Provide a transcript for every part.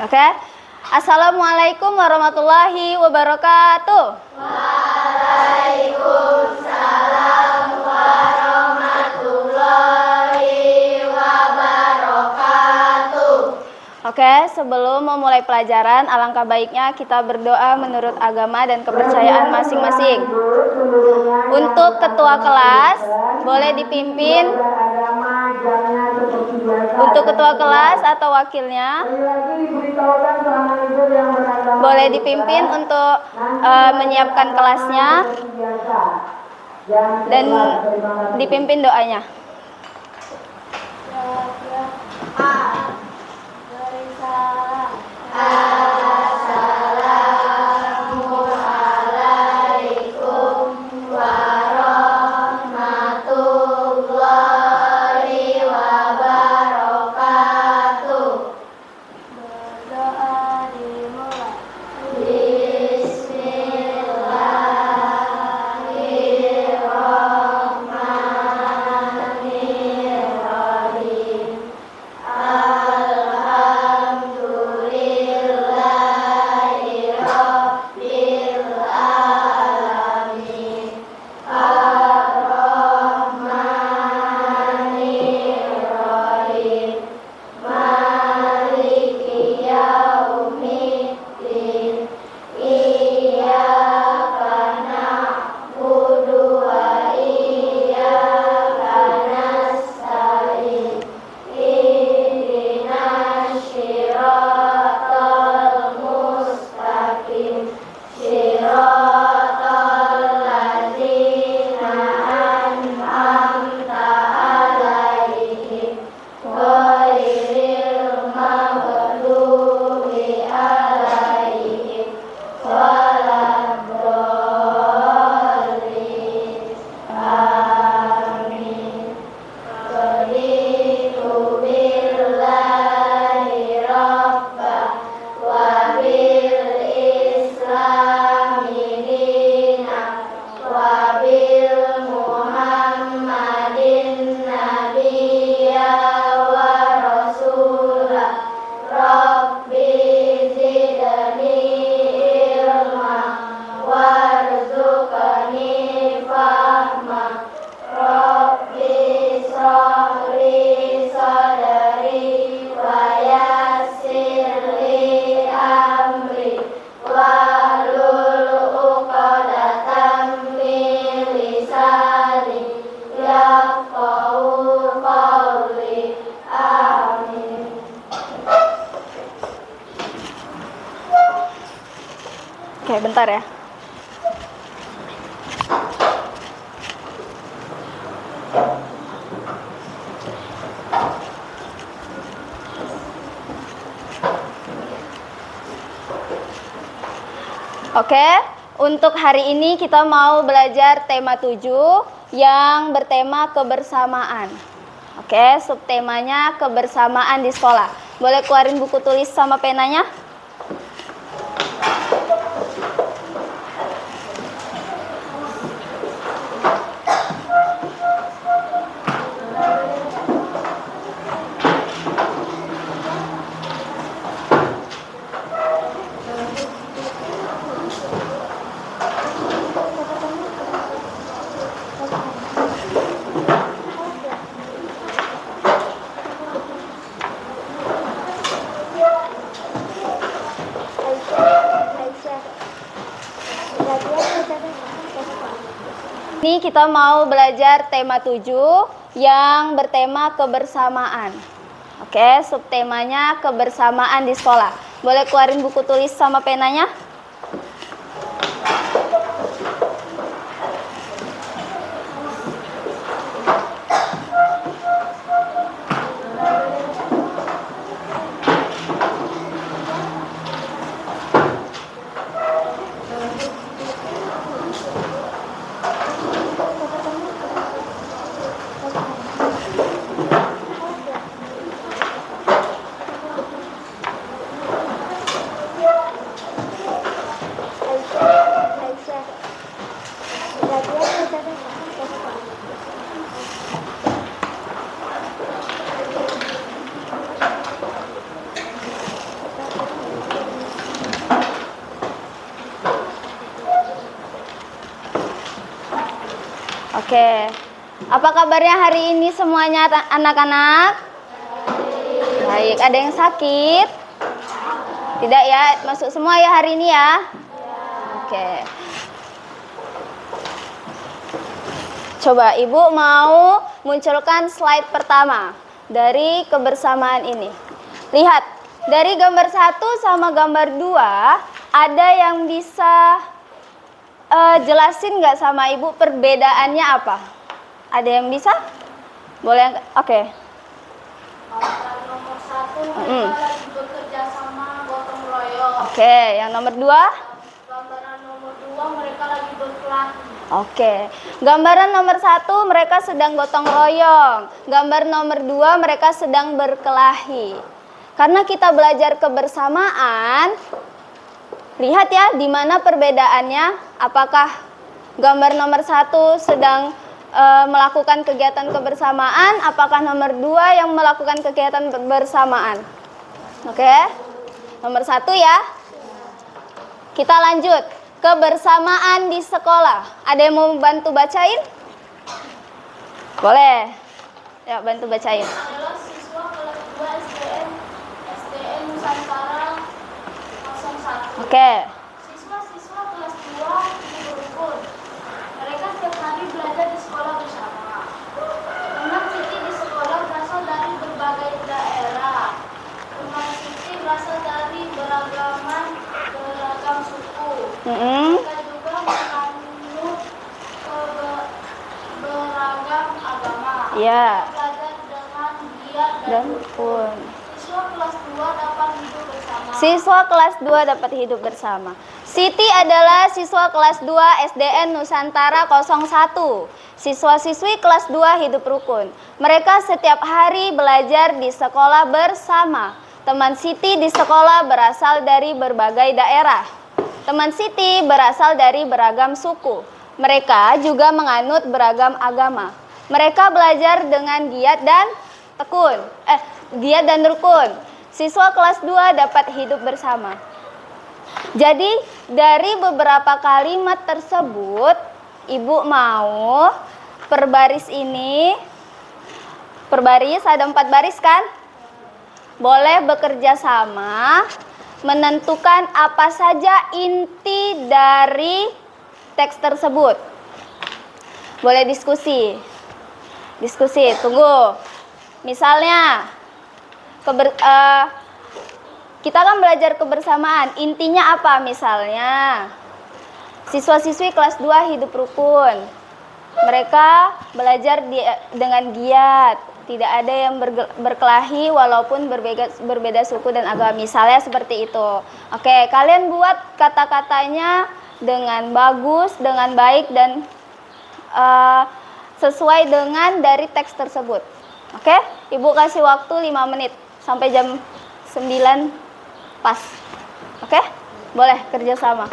Oke. Assalamualaikum warahmatullahi wabarakatuh. Waalaikumsalam warahmatullahi wabarakatuh. Oke, sebelum memulai pelajaran, alangkah baiknya kita berdoa menurut agama dan kepercayaan masing-masing. Untuk ketua kelas, boleh dipimpin. Untuk ketua kelas atau wakilnya, boleh dipimpin untuk menyiapkan kelasnya dan dipimpin doanya. Assalamualaikum warahmatullahi wabarakatuh. Berdoa dimulai. Bismillahirrahmanirrahim. Alhamdulillahirabbil alamin. Ar-Rahmanirrahim. Maliki yaumiddin. Iyyaka na'budu wa iyyaka nasta'in. Ihdinas siratal mustaqim. Siratal ladzina an'amta 'alaihim ghairil maghdubi 'alaihim waladdallin. Amin. Raditu billahi rabba wa bil islami dina wa bil muhammadin nabiyya wa rasula. Rabbi zidni ilma warzuqni fahma. Rabbi shrahli sadri wa yassir li amri wahlul 'uqdatam min lisani yafqahu qawli. Amin. Oke, bentar ya. Oke, untuk hari ini kita mau belajar tema 7 yang bertema kebersamaan. Oke, subtemanya kebersamaan di sekolah. Boleh keluarin buku tulis sama penanya? Ini kita mau belajar tema 7 yang bertema kebersamaan. Oke, subtemanya kebersamaan di sekolah. Boleh keluarin buku tulis sama penanya? Oke. Apa kabarnya hari ini semuanya anak-anak? Baik, ada yang sakit? Tidak ya, masuk semua ya hari ini ya? Oke. Coba Ibu mau munculkan slide pertama dari kebersamaan ini. Lihat, dari gambar 1 sama gambar 2, ada yang bisa jelasin nggak sama Ibu perbedaannya apa? Ada yang bisa? Boleh? Oke. Nomor 1 mereka lagi bekerja sama gotong royong. Oke, yang nomor 2? Gambaran nomor 2 mereka lagi berkelahi. Oke. Gambaran nomor 1 mereka sedang gotong royong. Gambar nomor 2 mereka sedang berkelahi. Karena kita belajar kebersamaan, lihat ya di mana perbedaannya. Apakah gambar nomor 1 sedang melakukan kegiatan kebersamaan, apakah nomor 2 yang melakukan kegiatan bersamaan? Oke, nomor 1 ya. Kita lanjut, kebersamaan di sekolah. Ada yang mau bantu bacain? Boleh, ya bantu bacain. Adalah siswa kelas 2 SDN Nusantara 01. Oke. Siswa-siswa kelas 2 berukun. Mereka setiap hari belajar di sekolah bersama. Teman Siti di sekolah berasal dari berbagai daerah. Teman Siti berasal dari beragam suku. Mereka juga menganut beragam agama. Ya. Belajar dengan giat dan pun. siswa kelas 2 dapat hidup bersama. Siswa kelas 2 dapat hidup bersama. Siti adalah siswa kelas 2 SDN Nusantara 01. Siswa-siswi kelas 2 hidup rukun. Mereka setiap hari belajar di sekolah bersama. Teman Siti di sekolah berasal dari berbagai daerah. Teman Siti berasal dari beragam suku. Mereka juga menganut beragam agama. Mereka belajar dengan giat dan rukun. Siswa kelas 2 dapat hidup bersama. Jadi dari beberapa kalimat tersebut, Ibu mau per baris ini, per baris ada 4 baris kan? Boleh bekerja sama, menentukan apa saja inti dari teks tersebut. Boleh diskusi. Diskusi, tunggu. Misalnya, kita kan belajar kebersamaan. Intinya apa misalnya? Siswa-siswi kelas 2 hidup rukun. Mereka belajar dengan giat. Tidak ada yang berkelahi walaupun berbeda suku dan agama. Misalnya seperti itu. Oke, kalian buat kata-katanya dengan bagus, dengan baik, dan sesuai dengan dari teks tersebut. Oke, Ibu kasih waktu 5 menit sampai jam 9 pas. Oke, boleh kerjasama.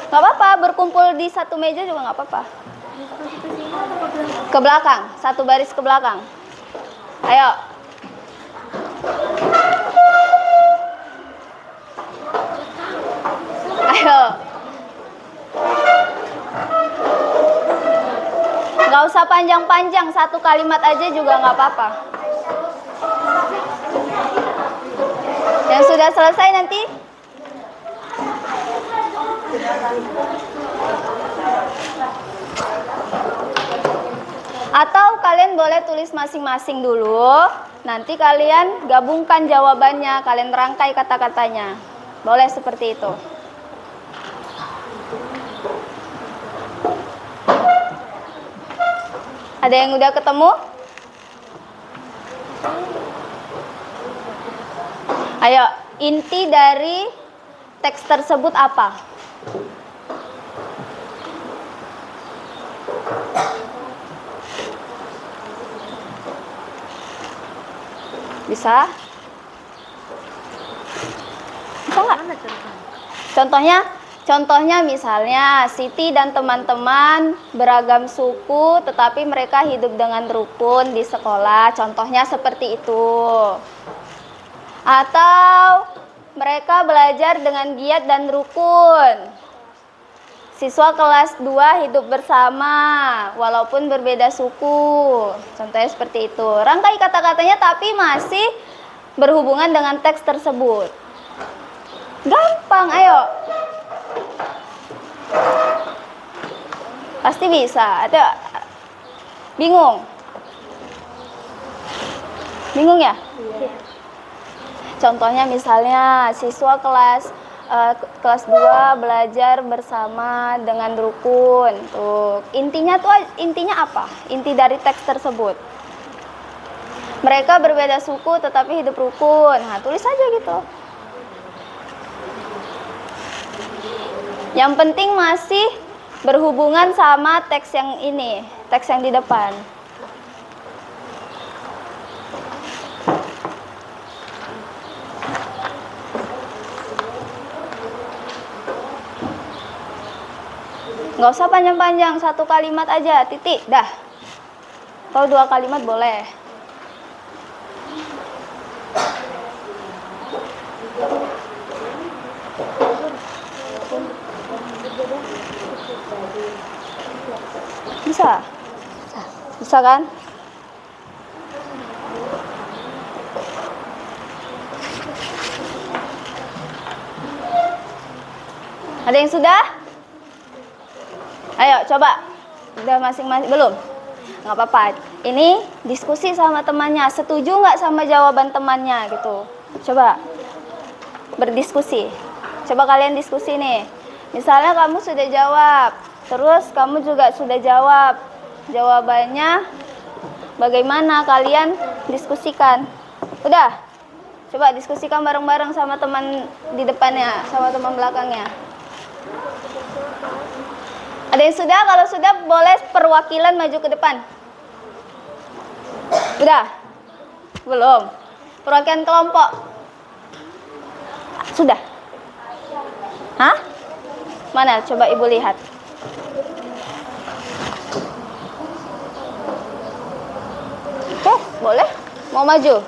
Gak apa-apa, berkumpul di satu meja juga gak apa-apa. Ke belakang, satu baris ke belakang. Ayo. Ayo. Gak usah panjang-panjang, satu kalimat aja juga gak apa-apa. Yang sudah selesai nanti? Atau kalian boleh tulis masing-masing dulu. Nanti kalian gabungkan jawabannya, kalian rangkai kata-katanya. Boleh seperti itu. Ada yang udah ketemu? Ayo, inti dari teks tersebut apa? Bisa? Bisa nggak? Contohnya misalnya Siti dan teman-teman beragam suku tetapi mereka hidup dengan rukun di sekolah. Contohnya seperti itu. Atau mereka belajar dengan giat dan rukun. Siswa kelas 2 hidup bersama walaupun berbeda suku. Contohnya seperti itu. Rangkai kata-katanya tapi masih berhubungan dengan teks tersebut. Gampang, ayo. Pasti bisa. Atau bingung? Bingung ya? Iya. Contohnya misalnya siswa kelas 2 belajar bersama dengan rukun. Tuh, intinya apa? Inti dari teks tersebut. Mereka berbeda suku tetapi hidup rukun. Nah, tulis aja gitu. Yang penting masih berhubungan sama teks yang ini, teks yang di depan. Nggak usah panjang-panjang, 1 kalimat aja, titik, dah. Atau 2 kalimat boleh. Bisa? Bisa kan? Ada yang sudah? Ayo coba. Udah masing-masing belum? Nggak apa-apa. Ini diskusi sama temannya. Setuju nggak sama jawaban temannya gitu? Coba berdiskusi. Coba kalian diskusi nih. Misalnya kamu sudah jawab, terus kamu juga sudah jawab. Jawabannya bagaimana? Kalian diskusikan. Udah? Coba diskusikan bareng-bareng sama teman di depannya, sama teman belakangnya. Ada yang sudah? Kalau sudah boleh perwakilan maju ke depan. Udah? Belum? Perwakilan kelompok. Sudah? Hah? Mana? Coba Ibu lihat. Oke, boleh? Mau maju?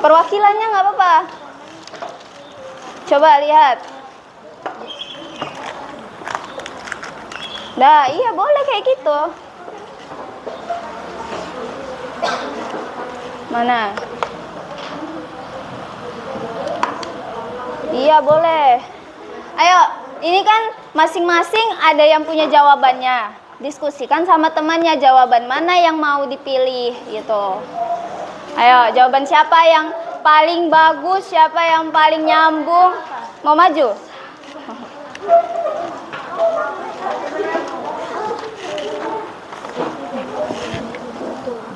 Perwakilannya nggak apa-apa. Coba lihat. Nah, iya boleh kayak gitu. Mana? Iya boleh. Ayo, ini kan masing-masing ada yang punya jawabannya. Diskusikan sama temannya jawaban mana yang mau dipilih gitu. Ayo, jawaban siapa yang paling bagus, siapa yang paling nyambung? Mau maju?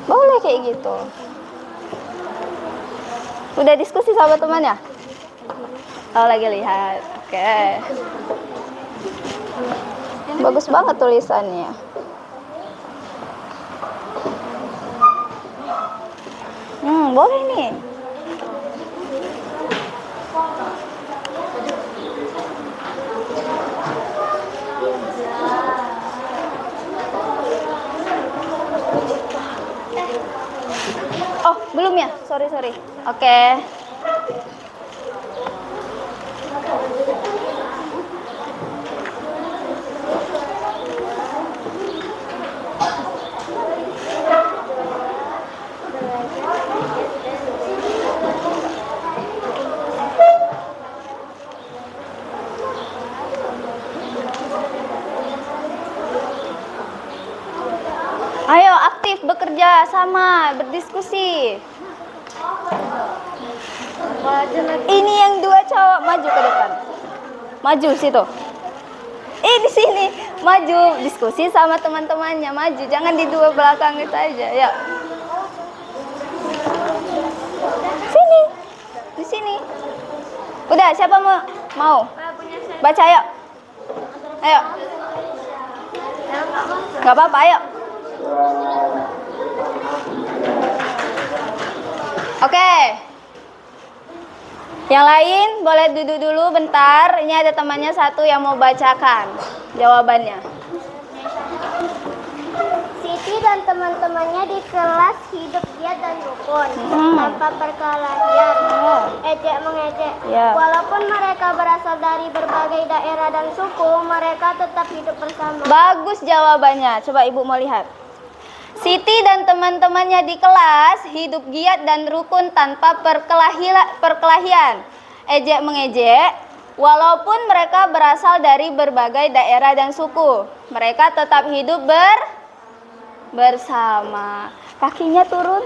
Boleh kayak gitu. Udah diskusi sama temannya? Oh, lagi lihat. Oke. Bagus banget tulisannya. Boleh nih. Oh, belum ya? Sorry. Oke. Ayo aktif bekerja sama, berdiskusi. Ini yang 2 cowok maju ke depan. Maju situ. Di sini maju diskusi sama teman-temannya, maju. Jangan di 2 belakang itu aja. Ya. Sini. Di sini. Udah, siapa mau? Baca yuk. Ayo. Gak apa-apa, ayo. Oke. Yang lain boleh duduk dulu bentar. Ini ada temannya satu yang mau bacakan jawabannya. Siti dan teman-temannya di kelas hidup giat dan rukun. berukun tanpa perkelahian, ejek mengejek. Walaupun mereka berasal dari berbagai daerah dan suku, mereka tetap hidup bersama. Bagus jawabannya. Coba Ibu mau lihat. Siti dan teman-temannya di kelas hidup giat dan rukun tanpa perkelahian. Ejek mengejek, walaupun mereka berasal dari berbagai daerah dan suku, mereka tetap hidup bersama. Kakinya turun.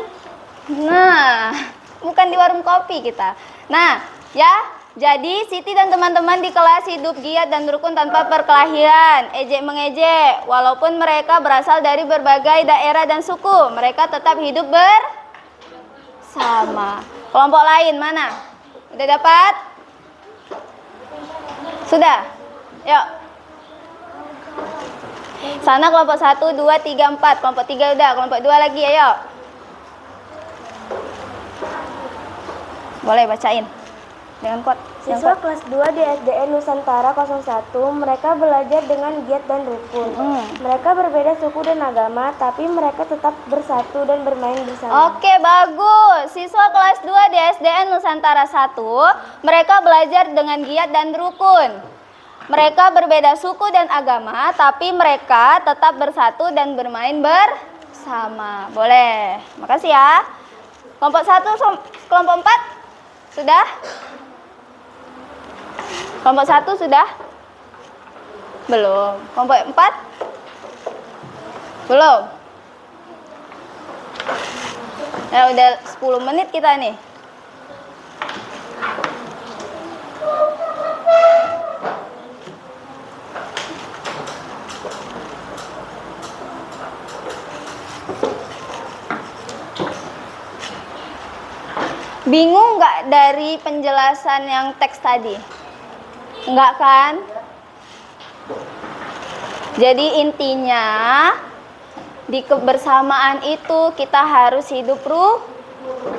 Nah, bukan di warung kopi kita. Nah, ya, jadi Siti dan teman-teman di kelas hidup giat dan rukun tanpa perkelahian. Ejek mengejek, walaupun mereka berasal dari berbagai daerah dan suku, mereka tetap hidup bersama. Kelompok lain mana? Udah dapat? Sudah? Yuk. Sana kelompok 1, 2, 3, 4. Kelompok 3 udah, kelompok 2 lagi, ayo. Boleh bacain dengan kuat. Siswa kelas 2 di SDN Nusantara 01, mereka belajar dengan giat dan rukun. Mereka berbeda suku dan agama, tapi mereka tetap bersatu dan bermain bersama. Oke, bagus. Siswa kelas 2 di SDN Nusantara 1, mereka belajar dengan giat dan rukun. Mereka berbeda suku dan agama, tapi mereka tetap bersatu dan bermain bersama. Boleh. Makasih ya. Kelompok 1, kelompok 4 sudah? Kelompok 1 sudah? Belum. Kelompok 4? Belum. Ya udah 10 menit kita nih. Bingung nggak dari penjelasan yang teks tadi? Enggak kan? Jadi intinya di kebersamaan itu kita harus hidup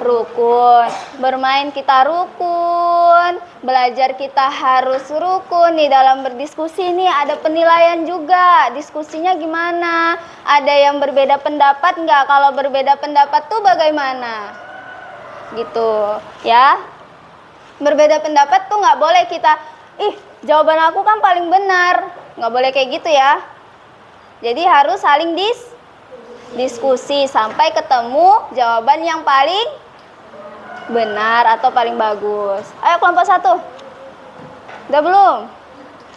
rukun. Bermain kita rukun, belajar kita harus rukun. Di dalam berdiskusi nih ada penilaian juga. Diskusinya gimana? Ada yang berbeda pendapat nggak? Kalau berbeda pendapat tuh bagaimana? Gitu ya. Berbeda pendapat tuh nggak boleh kita jawaban aku kan paling benar, nggak boleh kayak gitu ya. Jadi harus saling diskusi sampai ketemu jawaban yang paling benar atau paling bagus. Ayo kelompok 1 udah belum?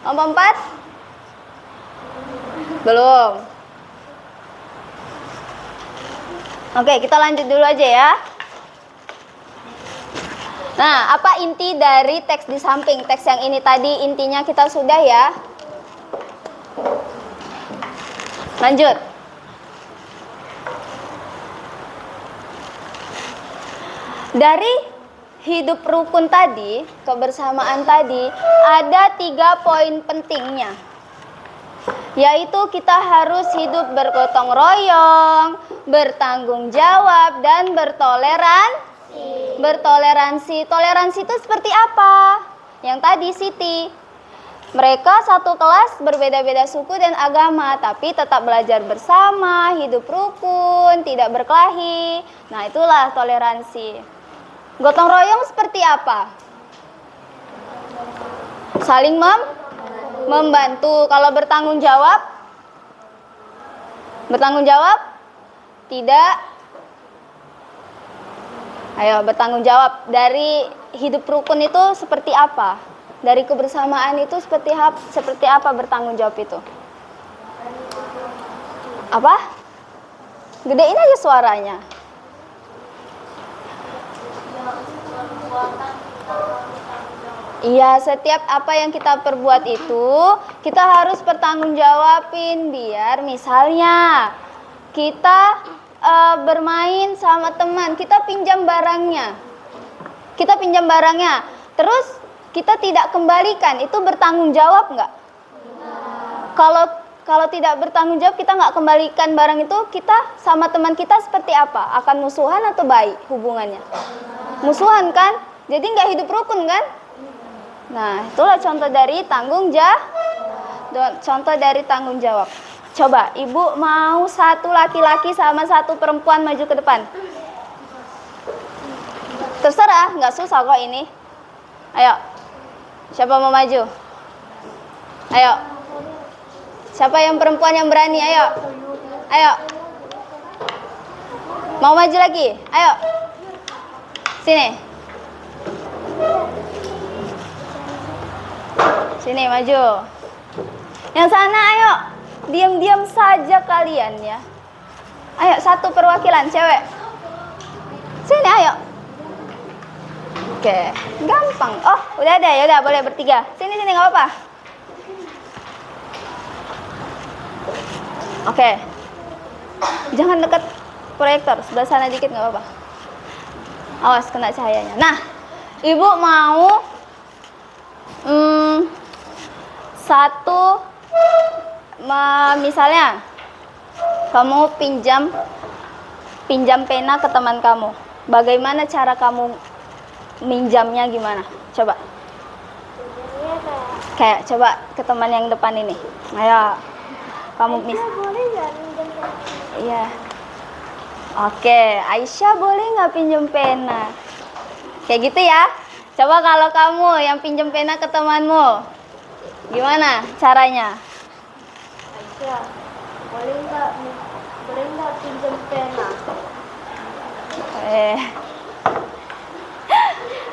Kelompok 4 belum. Oke, kita lanjut dulu aja ya. Nah, apa inti dari teks di samping? Teks yang ini tadi intinya kita sudah ya. Lanjut. Dari hidup rukun tadi, kebersamaan tadi, ada 3 poin pentingnya. Yaitu kita harus hidup bergotong royong, bertanggung jawab, dan bertoleransi. Toleransi itu seperti apa? Yang tadi Siti. Mereka satu kelas berbeda-beda suku dan agama, tapi tetap belajar bersama, hidup rukun, tidak berkelahi. Nah, itulah toleransi. Gotong royong seperti apa? Saling membantu. Kalau bertanggung jawab? Bertanggung jawab? Tidak. Ayo, bertanggung jawab. Dari hidup rukun itu seperti apa? Dari kebersamaan itu seperti apa bertanggung jawab itu? Apa? Gedein aja suaranya. Iya, setiap apa yang kita perbuat itu kita harus bertanggung jawabin. Biar misalnya kita bermain sama teman, kita pinjam barangnya, terus kita tidak kembalikan, itu bertanggung jawab nggak? Kalau tidak bertanggung jawab, kita nggak kembalikan barang itu, kita sama teman kita seperti apa? Akan musuhan atau baik hubungannya? Musuhan kan? Jadi nggak hidup rukun kan? Nah, itulah contoh dari tanggung jawab. Coba, Ibu mau 1 laki-laki sama 1 perempuan maju ke depan. Terserah, nggak susah kok ini. Ayo, siapa mau maju? Ayo, siapa yang perempuan yang berani? Ayo, ayo. Mau maju lagi? Ayo, sini. Sini maju. Yang sana ayo. Diam-diam saja kalian ya. Ayo satu perwakilan cewek. Sini ayo. Oke, gampang. Oh, udah ada ya, udah boleh bertiga. Sini nggak apa-apa. Oke. Jangan dekat proyektor, sebelah sana dikit nggak apa-apa. Awas kena cahayanya. Nah, ibu mau misalnya kamu pinjam pena ke teman kamu. Bagaimana cara kamu minjamnya gimana? Coba. Kayak coba ke teman yang depan ini. Ayo. Kamu boleh nggak minjem pena? Iya. Oke, Aisyah boleh nggak pinjam pena? Kayak gitu ya. Coba kalau kamu yang pinjam pena ke temanmu, gimana caranya? Aisyah, boleh nggak pinjem pena?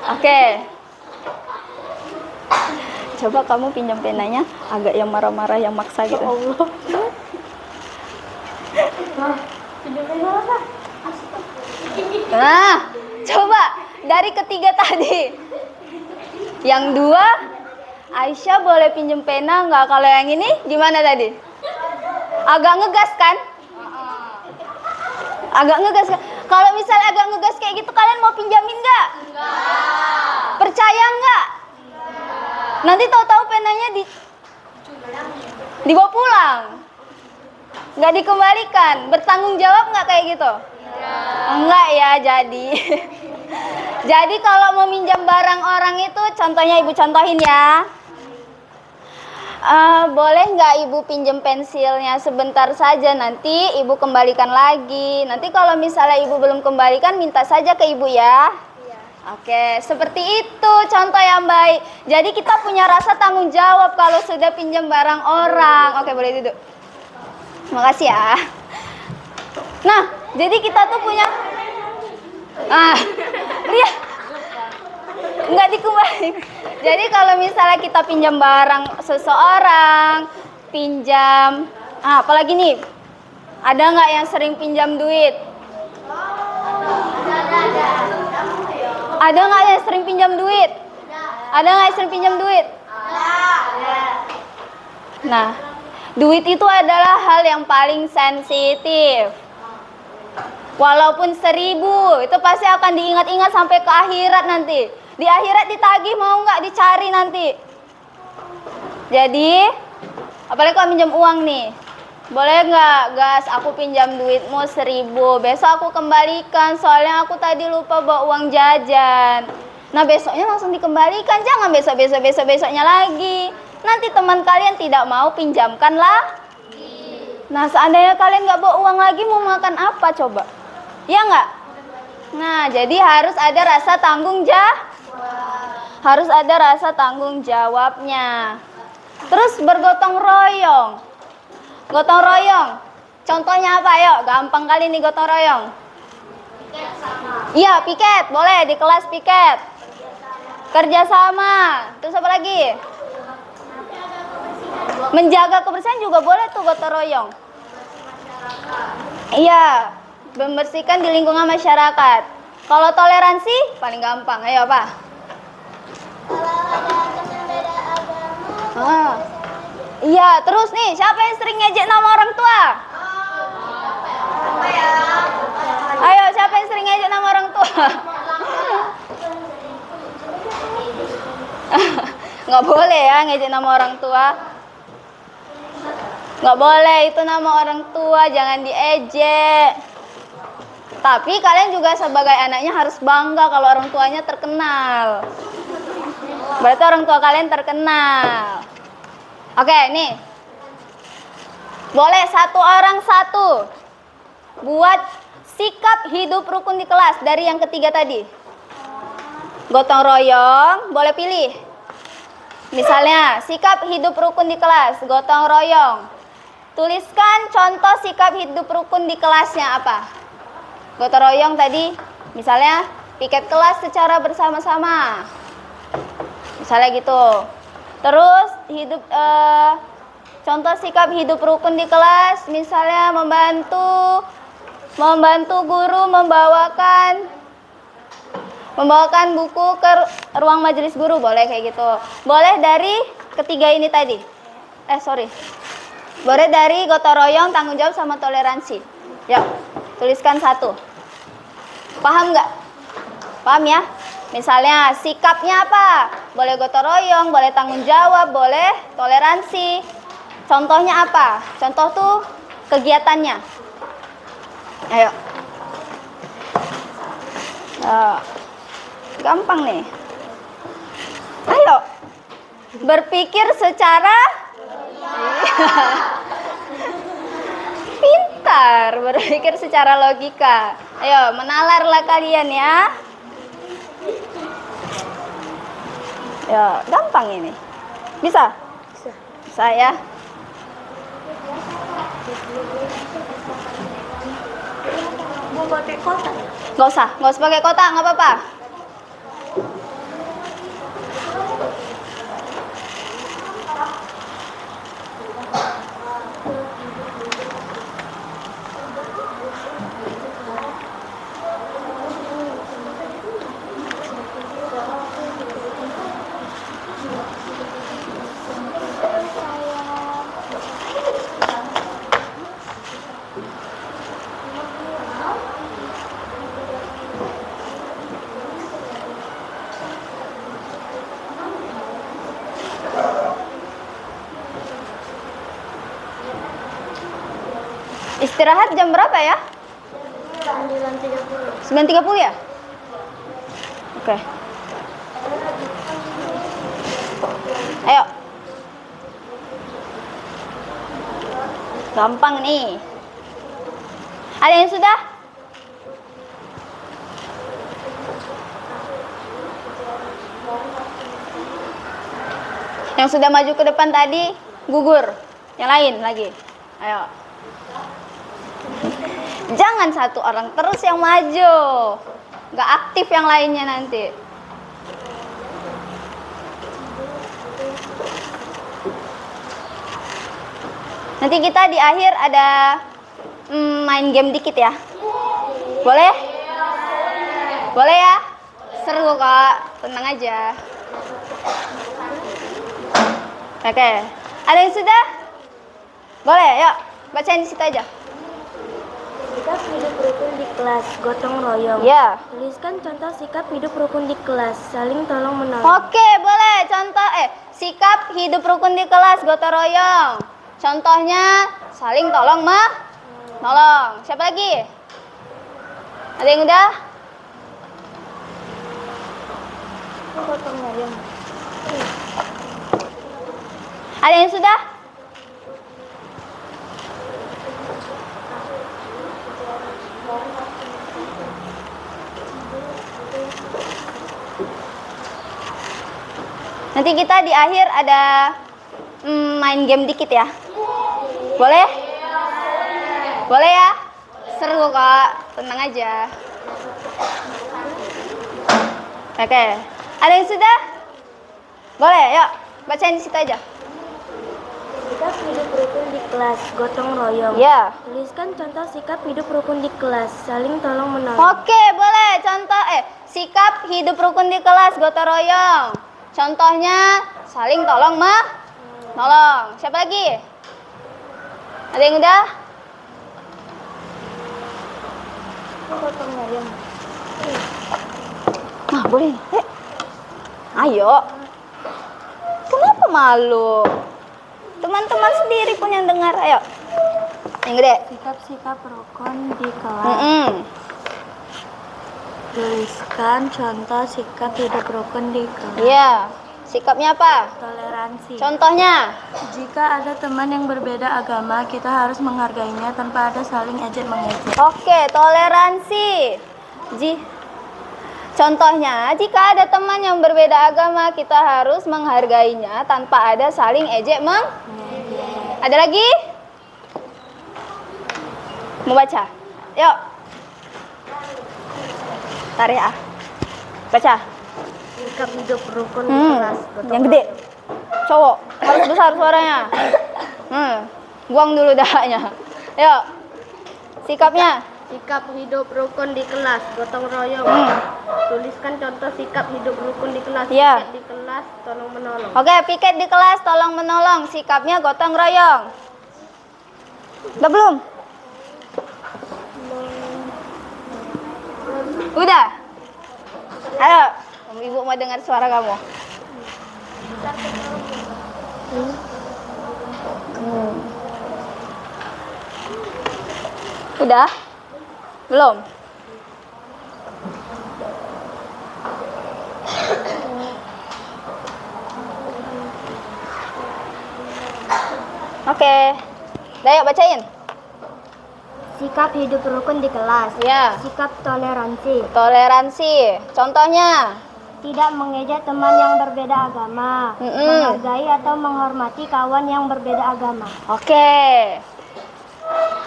Oke. Coba kamu pinjam penanya agak yang marah-marah, yang maksa gitu. Allah. Pinjem pena apa? Nah, coba dari ketiga tadi. Yang dua, Aisyah boleh pinjem pena nggak? Kalau yang ini gimana tadi? Agak ngegas kan? Agak ngegas kan? Kalau misalnya agak ngegas kayak gitu, kalian mau pinjamin nggak? Enggak. Percaya nggak? Nanti tahu-tahu penanya dibawa pulang, nggak dikembalikan. Bertanggung jawab nggak kayak gitu? Enggak ya, jadi. Jadi kalau mau minjam barang orang itu, contohnya ibu contohin ya. Boleh nggak ibu pinjem pensilnya sebentar saja, nanti ibu kembalikan lagi. Nanti kalau misalnya ibu belum kembalikan, minta saja ke ibu ya. Iya. Oke, seperti itu contoh yang baik. Jadi kita punya rasa tanggung jawab kalau sudah pinjam barang orang. Oke, boleh duduk. Makasih ya. Nah, jadi kita tuh punya lihat nggak dikembalikan. Jadi kalau misalnya kita pinjam barang seseorang, pinjam, apalagi nih, ada nggak yang sering pinjam duit? Ada nggak yang sering pinjam duit? Ada nggak yang sering pinjam duit? Nah, duit itu adalah hal yang paling sensitif. Walaupun 1000, itu pasti akan diingat-ingat sampai ke akhirat nanti. Di akhirat ditagih, mau nggak dicari nanti. Jadi, apalagi kalau minjam uang nih. Boleh nggak, gas, aku pinjam duitmu 1000. Besok aku kembalikan, soalnya aku tadi lupa bawa uang jajan. Nah, besoknya langsung dikembalikan. Jangan besoknya lagi. Nanti teman kalian tidak mau pinjamkanlah. Nah, seandainya kalian nggak bawa uang lagi, mau makan apa coba? Ya nggak? Nah, jadi harus ada rasa tanggung jawab. Harus ada rasa tanggung jawabnya. Terus bergotong royong. Gotong royong. Contohnya apa? Ayo, gampang kali nih gotong royong. Iya, piket. Boleh di kelas piket. Kerjasama. Terus apa lagi? Menjaga kebersihan juga boleh tuh gotong royong. Iya, membersihkan di lingkungan masyarakat. Kalau toleransi paling gampang. Ayo apa? Iya, terus nih, siapa yang sering ngejek nama orang tua? Ayo, siapa yang sering ngejek nama orang tua? Nggak boleh ya ngejek nama orang tua. Nggak boleh, itu nama orang tua, jangan diejek. Tapi kalian juga sebagai anaknya harus bangga kalau orang tuanya terkenal. Berarti orang tua kalian terkenal. Oke, nih. Boleh satu orang satu. Buat sikap hidup rukun di kelas dari yang ketiga tadi. Gotong royong, boleh pilih. Misalnya, sikap hidup rukun di kelas, gotong royong. Tuliskan contoh sikap hidup rukun di kelasnya apa? Gotong royong tadi, misalnya piket kelas secara bersama-sama. Misalnya gitu. Terus contoh sikap hidup rukun di kelas, misalnya membantu guru membawakan buku ke ruang majelis guru, boleh kayak gitu. Boleh dari ketiga ini tadi. Boleh dari gotong royong, tanggung jawab, sama toleransi. Yuk, tuliskan satu. Paham nggak? Paham ya? Misalnya sikapnya apa? Boleh gotong royong, boleh tanggung jawab, boleh toleransi. Contohnya apa? Contoh tuh kegiatannya. Ayo. Gampang nih. Ayo. Berpikir secara pintar, berpikir secara logika. Ayo, menalarlah kalian ya. Ya, gampang ini. Bisa? Bisa ya. Mau pakai kotak? Nggak usah pakai kotak, nggak apa-apa. Istirahat jam berapa ya? 9.30. 9.30 ya? Oke. Ayo. Gampang nih. Ada yang sudah? Yang sudah maju ke depan tadi gugur. Yang lain lagi. Ayo. Jangan satu orang terus yang maju. Gak aktif yang lainnya nanti. Nanti kita di akhir ada main game dikit ya. Boleh? Boleh ya? Seru kok. Tenang aja. Oke. Ada yang sudah? Boleh, yuk. Bacain di situ aja. Sikap hidup rukun di kelas, gotong royong. Ya. Tuliskan contoh sikap hidup rukun di kelas, saling tolong menolong. Oke, boleh. Contoh sikap hidup rukun di kelas, gotong royong. Contohnya saling tolong menolong. Siapa lagi? Ada yang udah? Gotong royong. Ada yang sudah? Nanti kita di akhir ada main game dikit ya. Boleh? Boleh ya? Seru kok. Tenang aja. Oke. Ada yang sudah? Boleh, yuk. Bacain di situ aja. Sikap hidup rukun di kelas, gotong royong. Ya. Tuliskan contoh sikap hidup rukun di kelas, saling tolong menolong. Oke, boleh. Contoh sikap hidup rukun di kelas, gotong royong. Contohnya saling tolong menolong. Siapa lagi? Ada yang udah? Gotong royong. Nah, boleh. Ayo. Kenapa malu? Teman-teman sendiri pun yang dengar. Ayo. Yang gede. Sikap-sikap rukun di kelas. Tuliskan contoh sikap hidup rukun di kelas. Iya. Sikapnya apa? Toleransi. Contohnya? Jika ada teman yang berbeda agama, kita harus menghargainya tanpa ada saling ejek mengejek. Oke, toleransi. Contohnya, jika ada teman yang berbeda agama, kita harus menghargainya tanpa ada saling ejek Ada lagi? Mau baca? Yuk. Tarik ah. Baca. Sikap hidup rukun di kelas. Yang gede. Cowok. Harus besar suaranya. Buang dulu dahaknya. Yuk. Sikapnya. Sikap hidup rukun di kelas, gotong royong. Tuliskan contoh sikap hidup rukun di kelas. Iya. Piket di kelas, tolong menolong. Oke, piket di kelas, tolong menolong. Sikapnya gotong royong. Udah belum? Udah? Ayo, ibu mau dengar suara kamu. Udah? Belum? Oke. Udah yuk bacain. Sikap hidup rukun di kelas. Ya. Sikap toleransi. Toleransi. Contohnya? Tidak mengejek teman yang berbeda agama. Menghargai atau menghormati kawan yang berbeda agama. Oke.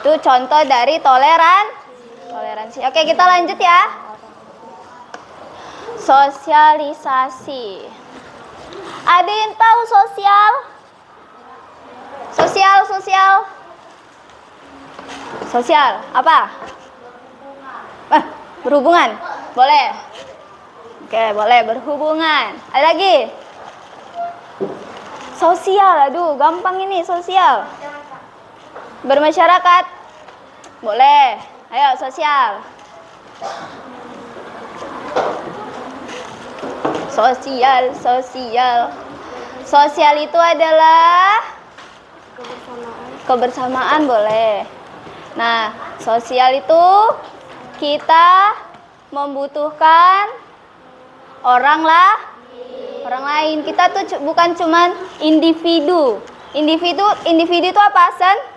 Itu contoh dari toleransi. Oke, kita lanjut ya. Sosialisasi. Ada yang tahu sosial? Sosial apa? Berhubungan. Boleh. Oke, boleh berhubungan. Ada lagi? Sosial. Aduh, gampang ini sosial. Bermasyarakat. Boleh. Ayo sosial. Sosial itu adalah kebersamaan boleh. Nah, sosial itu kita membutuhkan orang lain. Kita tuh bukan cuman individu. Individu itu apa, Sen?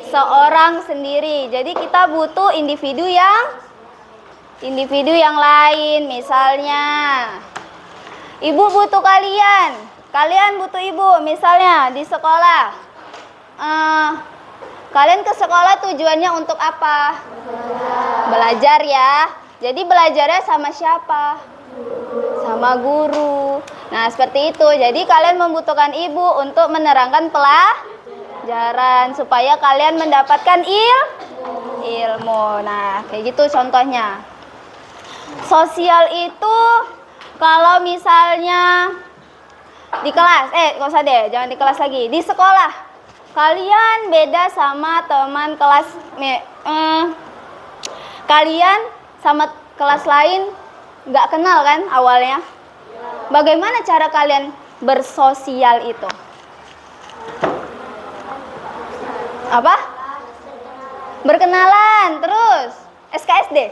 Seorang sendiri. Jadi kita butuh individu yang lain. Misalnya, ibu butuh kalian butuh ibu. Misalnya di sekolah, kalian ke sekolah tujuannya untuk apa? Belajar ya. Jadi belajarnya sama siapa? Sama guru. Nah, seperti itu. Jadi kalian membutuhkan ibu untuk menerangkan pelajaran supaya kalian mendapatkan ilmu. Nah, kayak gitu contohnya. Sosial itu kalau misalnya di kelas, nggak usah deh, jangan di kelas lagi. Di sekolah, kalian beda sama teman kelas, kalian sama kelas lain nggak kenal kan awalnya. Bagaimana cara kalian bersosial itu? Apa? Berkenalan, terus SKSD.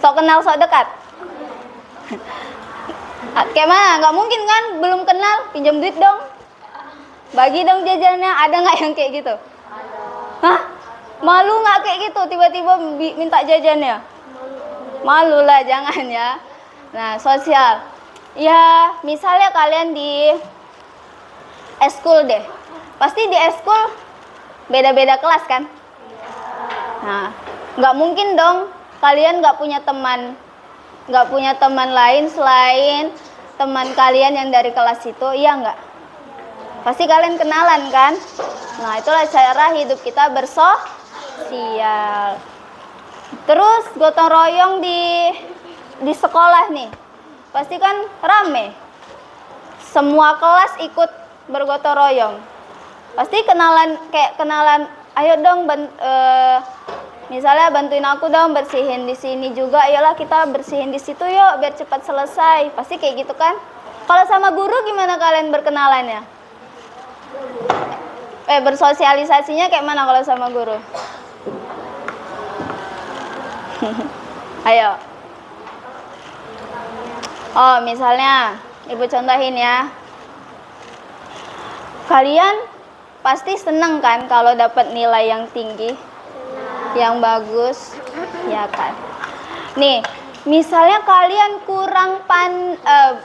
Sok kenal, sok dekat. Kayak mana? Nggak mungkin kan? Belum kenal, pinjam duit dong. Bagi dong jajannya. Ada nggak yang kayak gitu? Hah? Malu nggak kayak gitu? Tiba-tiba minta jajannya? Malu lah, jangan ya. Nah, sosial. Ya, misalnya kalian di eskul deh. Pasti di eskul beda-beda kelas kan? Nah, nggak mungkin dong kalian nggak punya teman lain selain teman kalian yang dari kelas itu, iya nggak? Pasti kalian kenalan kan? Nah, itulah cara hidup kita bersosial. Terus gotong royong di sekolah nih, pasti kan rame. Semua kelas ikut bergotong royong. Pasti kenalan, ayo dong misalnya bantuin aku dong bersihin di sini juga, ayolah kita bersihin di situ yuk biar cepat selesai. Pasti kayak gitu kan? Kalau sama guru gimana kalian berkenalannya? Bersosialisasinya kayak mana kalau sama guru? Ayo. Oh, misalnya ibu contohin ya. Kalian pasti seneng kan kalau dapat nilai yang tinggi, yang bagus, ya kan? Nih, Misalnya kalian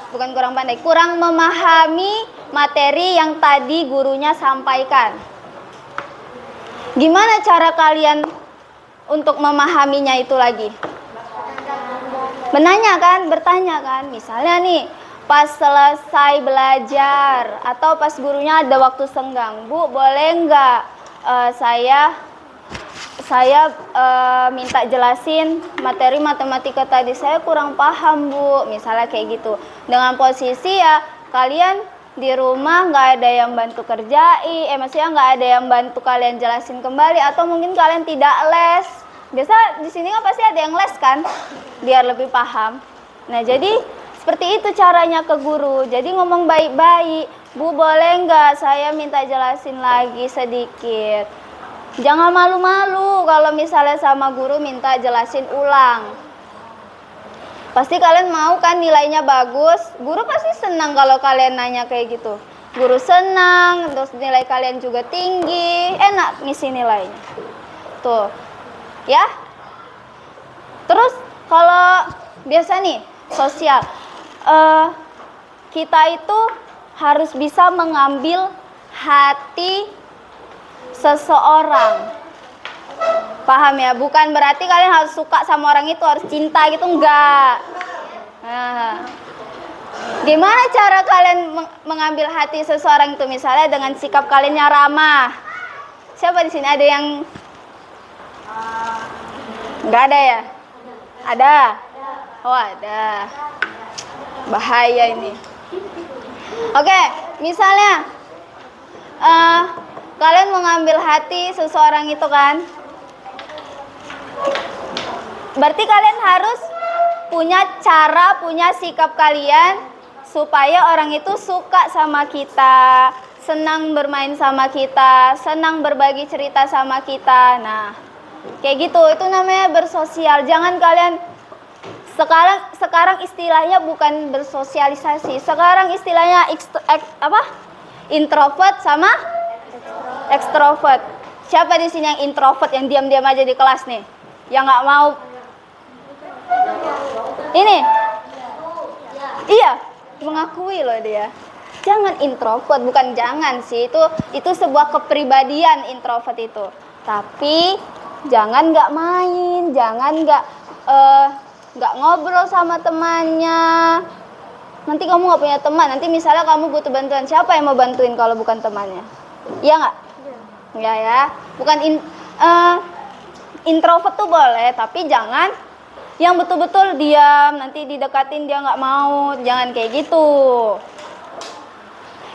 bukan kurang pandai, kurang memahami materi yang tadi gurunya sampaikan. Gimana cara kalian untuk memahaminya itu lagi? Bertanya kan. Misalnya nih, pas selesai belajar atau pas gurunya ada waktu senggang, Bu, boleh nggak saya minta jelasin materi matematika tadi, saya kurang paham, Bu. Misalnya kayak gitu. Dengan posisi ya kalian di rumah nggak ada yang bantu kerjain, maksudnya nggak ada yang bantu kalian jelasin kembali, atau mungkin kalian tidak les. Biasa di sini kan pasti ada yang les kan, biar lebih paham. Nah, jadi seperti itu caranya ke guru. Jadi ngomong baik-baik, Bu, boleh nggak saya minta jelasin lagi sedikit. Jangan malu-malu kalau misalnya sama guru minta jelasin ulang. Pasti kalian mau kan nilainya bagus. Guru pasti senang kalau kalian nanya kayak gitu. Guru senang, terus nilai kalian juga tinggi, enak ngisi nilainya. Tuh, ya. Terus kalau biasa nih, sosial. Kita itu harus bisa mengambil hati seseorang. Paham ya? Bukan berarti kalian harus suka sama orang itu, harus cinta gitu, enggak. Nah, gimana cara kalian mengambil hati seseorang itu? Misalnya dengan sikap kalian yang ramah. Siapa di sini ada yang enggak ada ya? Ada? Oh, ada. Bahaya ini. Oke, misalnya kalian mengambil hati seseorang itu kan, berarti kalian harus punya sikap kalian supaya orang itu suka sama kita, senang bermain sama kita, senang berbagi cerita sama kita. Nah, kayak gitu, itu namanya bersosial. Jangan kalian sekarang istilahnya bukan bersosialisasi. Sekarang istilahnya introvert sama ekstrovert. Siapa di sini yang introvert, yang diam-diam aja di kelas nih? Yang nggak mau ini? Iya, mengakui loh dia. Jangan introvert, bukan jangan sih, itu sebuah kepribadian introvert itu. Tapi jangan nggak main, jangan nggak ngobrol sama temannya. Nanti kamu nggak punya teman. Nanti misalnya kamu butuh bantuan, siapa yang mau bantuin kalau bukan temannya? Iya nggak? Enggak ya. Bukan introvert tuh boleh, tapi jangan yang betul-betul diam, nanti didekatin dia nggak mau. Jangan kayak gitu.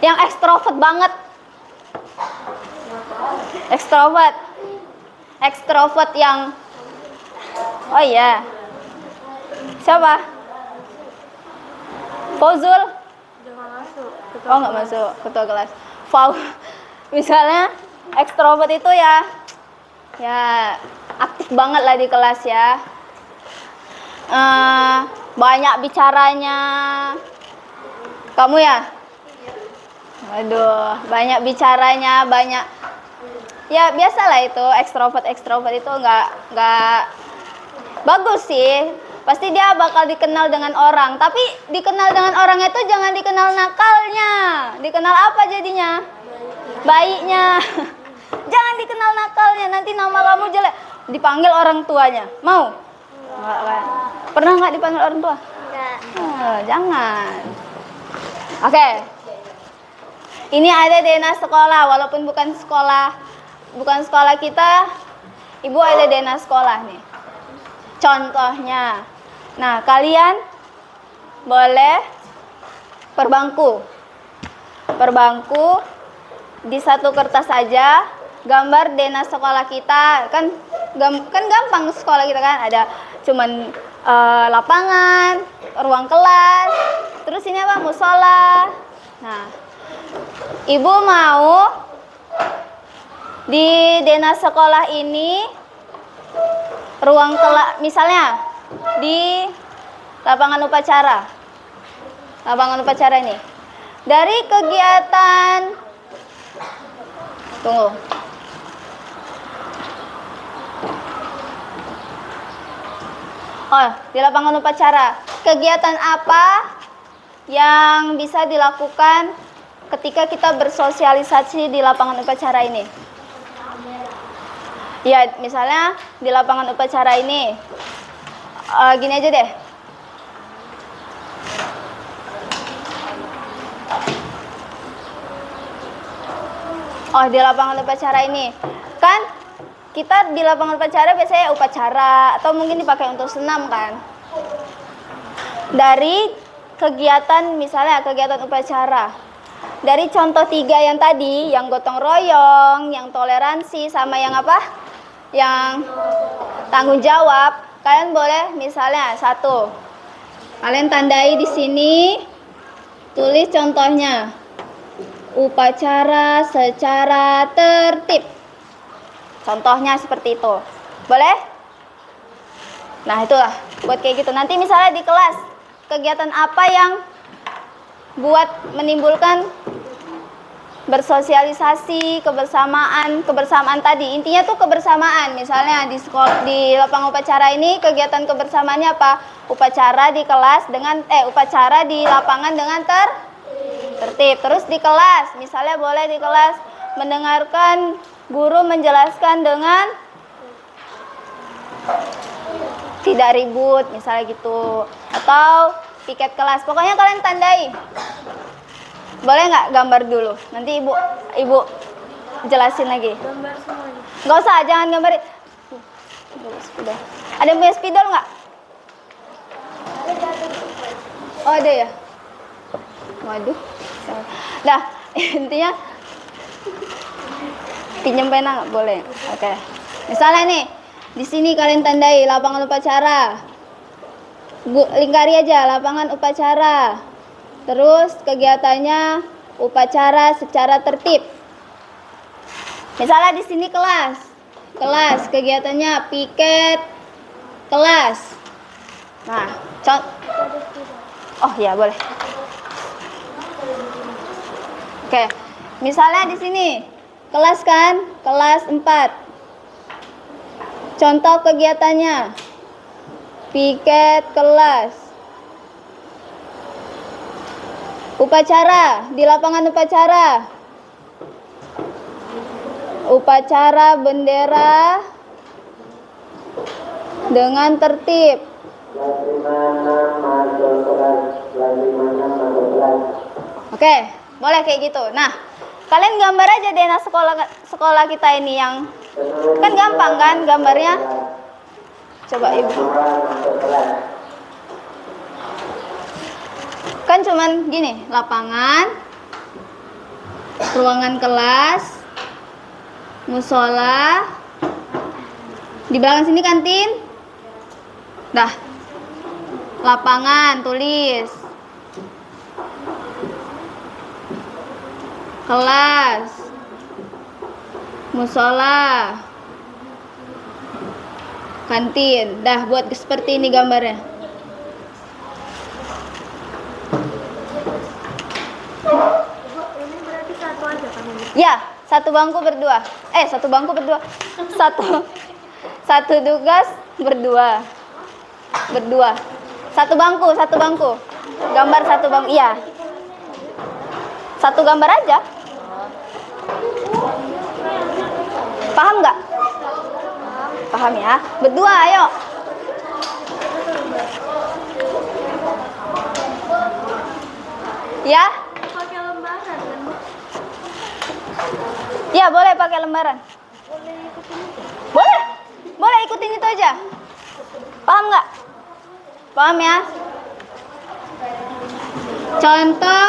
Yang ekstrovert banget. Ekstrovert yang oh iya. Siapa? Fauzul? Oh, nggak masuk ketua kelas. Misalnya ekstrovert itu ya aktif banget lah di kelas ya. Banyak bicaranya. Kamu ya? Waduh, banyak bicaranya, banyak. Ya biasalah itu ekstrovert itu nggak bagus sih. Pasti dia bakal dikenal dengan orang. Tapi dikenal dengan orang itu jangan dikenal nakalnya. Dikenal apa jadinya? Baiknya. Jangan dikenal nakalnya, nanti nama kamu jelek. Dipanggil orang tuanya. Mau? Enggak kan? Pernah nggak dipanggil orang tua? Enggak. Jangan. Oke. Ini ada Dena sekolah, walaupun bukan sekolah kita. Ibu ada Dena sekolah nih. Contohnya. Nah, kalian boleh perbangku di satu kertas aja gambar Dena sekolah kita. Kan gampang sekolah kita kan, ada cuman lapangan, ruang kelas, terus ini apa, musola. Nah, ibu mau di Dena sekolah ini ruang kelas, misalnya di lapangan upacara ini, dari kegiatan Oh, di lapangan upacara. Kegiatan apa yang bisa dilakukan ketika kita bersosialisasi di lapangan upacara ini? Ya, misalnya di lapangan upacara ini, gini aja deh. Oh, di lapangan upacara ini kan kita di lapangan upacara biasanya upacara atau mungkin dipakai untuk senam kan. Dari kegiatan misalnya kegiatan upacara, dari contoh 3 yang tadi, yang gotong royong, yang toleransi, sama yang apa? Yang tanggung jawab, kalian boleh misalnya 1, kalian tandai di sini, tulis contohnya. Upacara secara tertib. Contohnya seperti itu. Boleh? Nah, itulah buat kayak gitu. Nanti misalnya di kelas, kegiatan apa yang buat menimbulkan bersosialisasi, kebersamaan tadi. Intinya tuh kebersamaan. Misalnya di sekolah, di lapangan upacara ini kegiatan kebersamaannya apa? Upacara di kelas dengan upacara di lapangan dengan tertib. Terus di kelas, misalnya boleh di kelas mendengarkan guru menjelaskan dengan tidak ribut, misalnya gitu. Atau piket kelas. Pokoknya kalian tandai. Boleh nggak gambar dulu? Nanti ibu jelasin lagi. Gambar semuanya. Nggak usah, jangan gambarin. Ada yang punya spidol nggak? Oh, ada ya? Waduh. Dah, intinya pinjam pena nggak boleh. Oke. Misalnya nih, di sini kalian tandai lapangan upacara. Lingkari aja lapangan upacara. Terus kegiatannya upacara secara tertib. Misalnya di sini kelas. Kelas kegiatannya piket kelas. Nah, oh ya boleh. Oke, misalnya di sini kelas kan, kelas 4. Contoh kegiatannya piket kelas. Upacara di lapangan upacara. Upacara bendera dengan tertib. Oke, boleh kayak gitu. Nah, kalian gambar aja deh sekolah kita ini yang kan gampang kan gambarnya. Coba ibu. Kan cuman gini, lapangan, ruangan kelas, musola, di belakang sini kantin. Dah. Lapangan tulis. Kelas, musola, kantin. Dah, buat seperti ini gambarnya. Ini berarti satu aja kan ini? Ya, satu bangku berdua. Satu bangku berdua. Satu tugas berdua. Berdua. Satu bangku. Gambar satu bangku. Iya. Satu gambar aja. Paham nggak? Paham ya? Berdua, ayo. Ya? Pakai lembaran kan? Ya, boleh pakai lembaran. Boleh ikutin itu? Boleh ikutin itu aja. Paham nggak? Paham ya? Contoh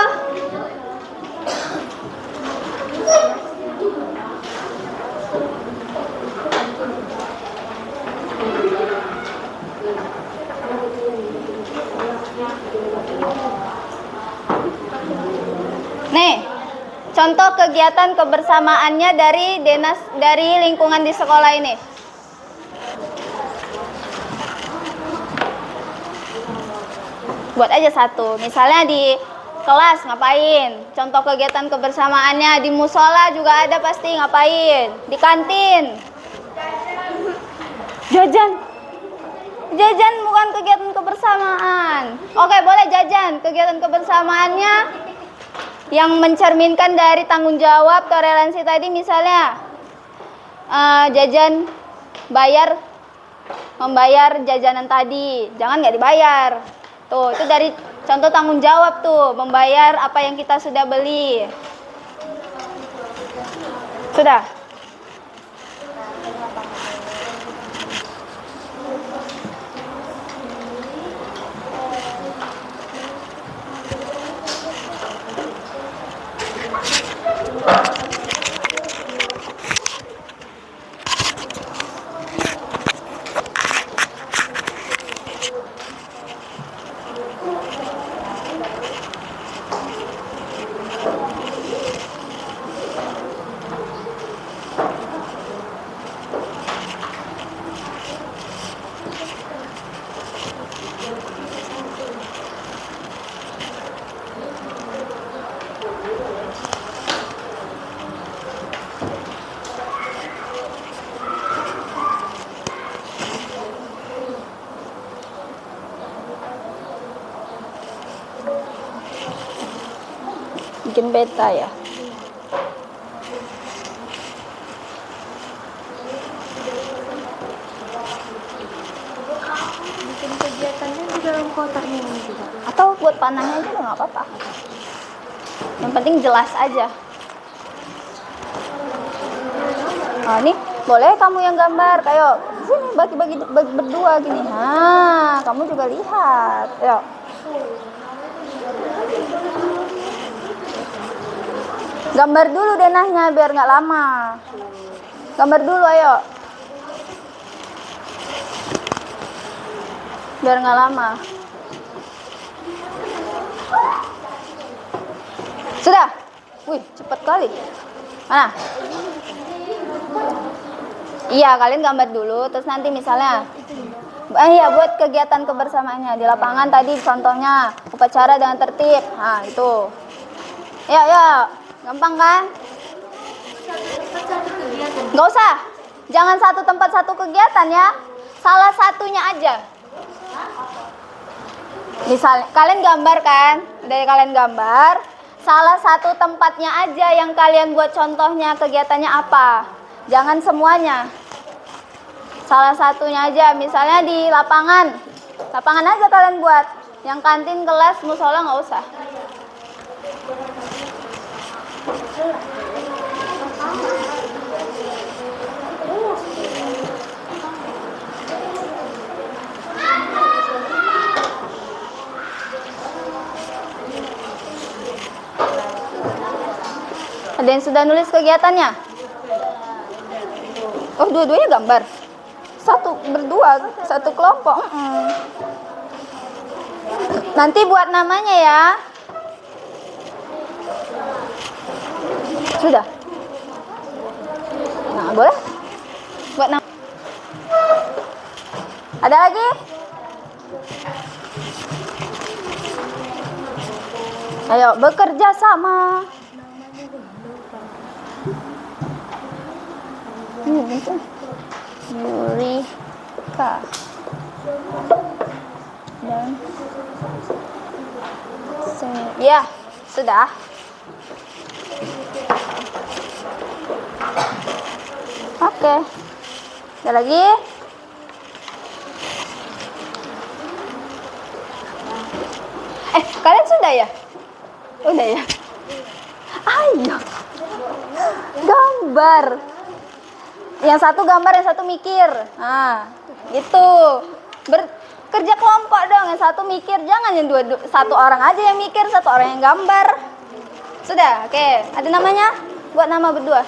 nih, contoh kegiatan kebersamaannya dari lingkungan di sekolah ini. Buat aja satu. Misalnya di kelas ngapain? Contoh kegiatan kebersamaannya di musola juga ada pasti ngapain? Di kantin. Jajan. Jajan bukan kegiatan kebersamaan. Oke, boleh jajan. Kegiatan kebersamaannya yang mencerminkan dari tanggung jawab toleransi tadi, misalnya jajan membayar jajanan tadi, jangan nggak dibayar. Tuh, itu dari contoh tanggung jawab tuh, membayar apa yang kita sudah beli. Sudah? Bikin peta ya. Bikin kegiatannya di dalam kotak ini juga. Atau buat panahnya juga nggak apa-apa. Yang penting jelas aja. Nah, nih boleh kamu yang gambar. Kayak sini bagi berdua gini. Nah, kamu juga lihat. Yuk. Gambar dulu denahnya biar nggak lama. Gambar dulu, ayo. Biar nggak lama. Sudah? Wih, cepet kali. Mana? Iya, kalian gambar dulu, terus nanti misalnya iya, buat kegiatan kebersamaannya di lapangan tadi contohnya upacara dengan tertib. Nah, itu. Ya. Gampang kan? Nggak usah. Jangan satu tempat satu kegiatan ya. Salah satunya aja. Misalnya kalian gambar kan? Dari kalian gambar, salah satu tempatnya aja yang kalian buat contohnya kegiatannya apa. Jangan semuanya. Salah satunya aja. Misalnya di lapangan. Lapangan aja kalian buat. Yang kantin, kelas, musola nggak usah. Ada yang sudah nulis kegiatannya? Oh, dua-duanya gambar. Satu berdua, satu kelompok. Nanti buat namanya ya. Sudah? Nah, boleh? Buat nama. Ada lagi? Ayo, bekerja sama. Yurika dan ya, sudah. Oke. Ada lagi? Kalian sudah ya? Udah ya? Ayo. Gambar. Yang satu gambar, yang satu mikir. Nah, gitu. Kerja kelompok dong, yang satu mikir. Jangan yang satu orang aja yang mikir, satu orang yang gambar. Sudah, oke. Ada namanya? Buat nama berdua.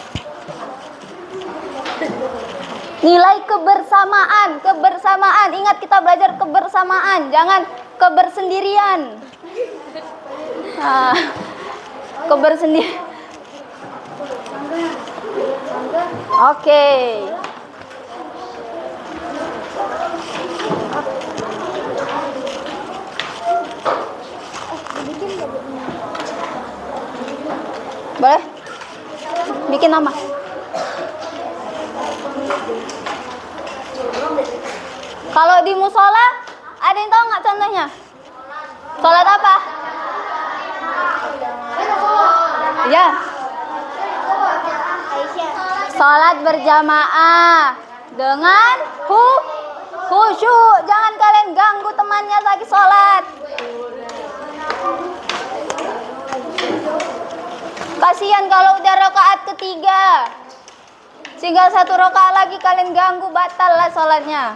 Nilai kebersamaan. Kebersamaan. Ingat kita belajar kebersamaan. Jangan kebersendirian. Nah, kebersendirian. Oke. Boleh? Bikin nama. Kalau di musola, ada yang tahu nggak contohnya? Sholat apa? Ya. Sholat berjamaah dengan khusyuk. Jangan kalian ganggu temannya lagi sholat. Kasihan kalau udah rakaat ketiga, tinggal 1 rakaat lagi kalian ganggu, batal lah sholatnya.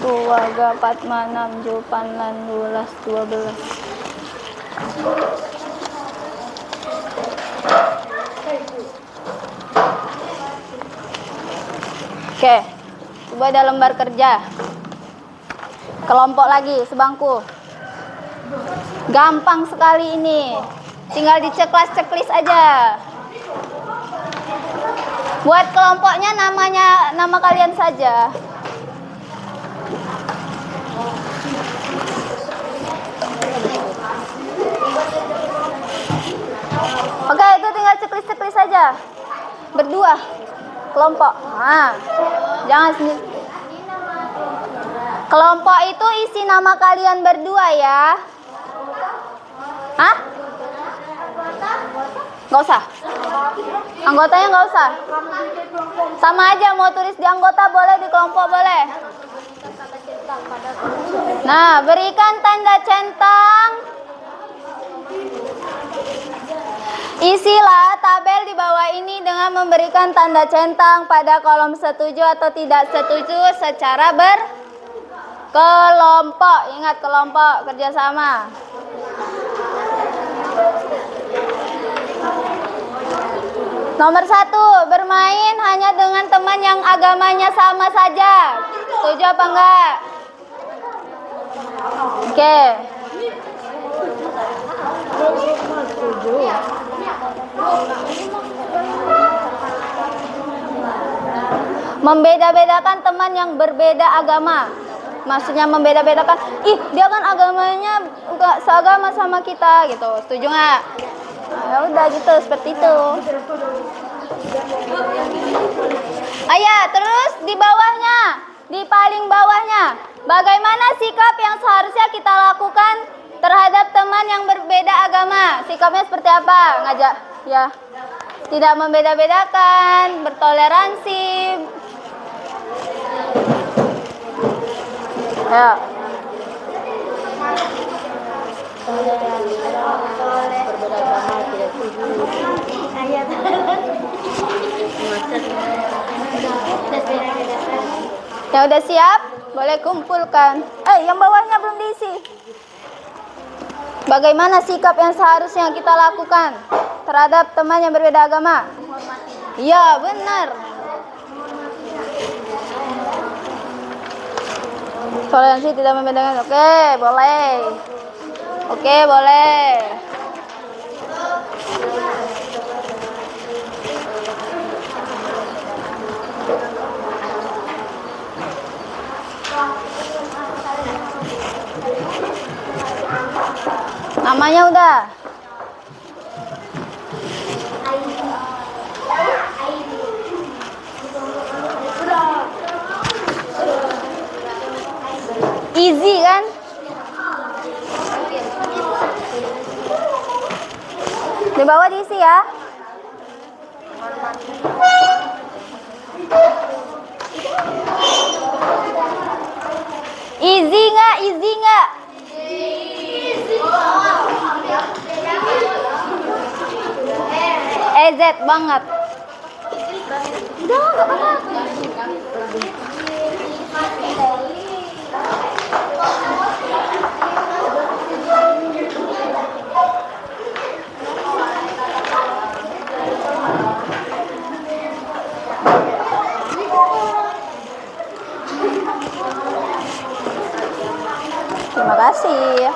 Tuwaga 4 manam jupan lan 12. Oke, coba ada lembar kerja. Kelompok lagi, sebangku. Gampang sekali ini. Tinggal diceklas-ceklis aja. Buat kelompoknya nama kalian saja. Oke, itu tinggal ceklis-ceklis saja. Berdua kelompok. Nah, jangan sendiri. Kelompok itu isi nama kalian berdua ya. Hah? Nggak usah. Anggotanya nggak usah. Sama aja, mau tulis di anggota boleh, di kelompok boleh. Nah, berikan tanda centang. Isilah tabel di bawah ini dengan memberikan tanda centang pada kolom setuju atau tidak setuju secara berkelompok. Ingat, kelompok kerjasama. Nomor 1, bermain hanya dengan teman yang agamanya sama saja. Setuju apa enggak? Oke. Membeda-bedakan teman yang berbeda agama. Maksudnya membeda-bedakan, dia kan agamanya enggak seagama sama kita gitu. Setuju nggak? Nah, ya udah gitu, seperti itu. Terus di bawahnya, di paling bawahnya, bagaimana sikap yang seharusnya kita lakukan terhadap teman yang berbeda agama? Sikapnya seperti apa? Ngajak ya, tidak membeda-bedakan, bertoleransi. Ya. Yang udah siap, boleh kumpulkan. Yang bawahnya belum diisi. Bagaimana sikap yang seharusnya kita lakukan terhadap teman yang berbeda agama? Iya, benar. Toleransi tidak membedakan. Oke, boleh. Oke, boleh. Namanya udah. Easy kan? Di bawah diisi ya. Easy nggak? Easy nggak? EZ banget. Udah, nggak apa-apa. Terima kasih.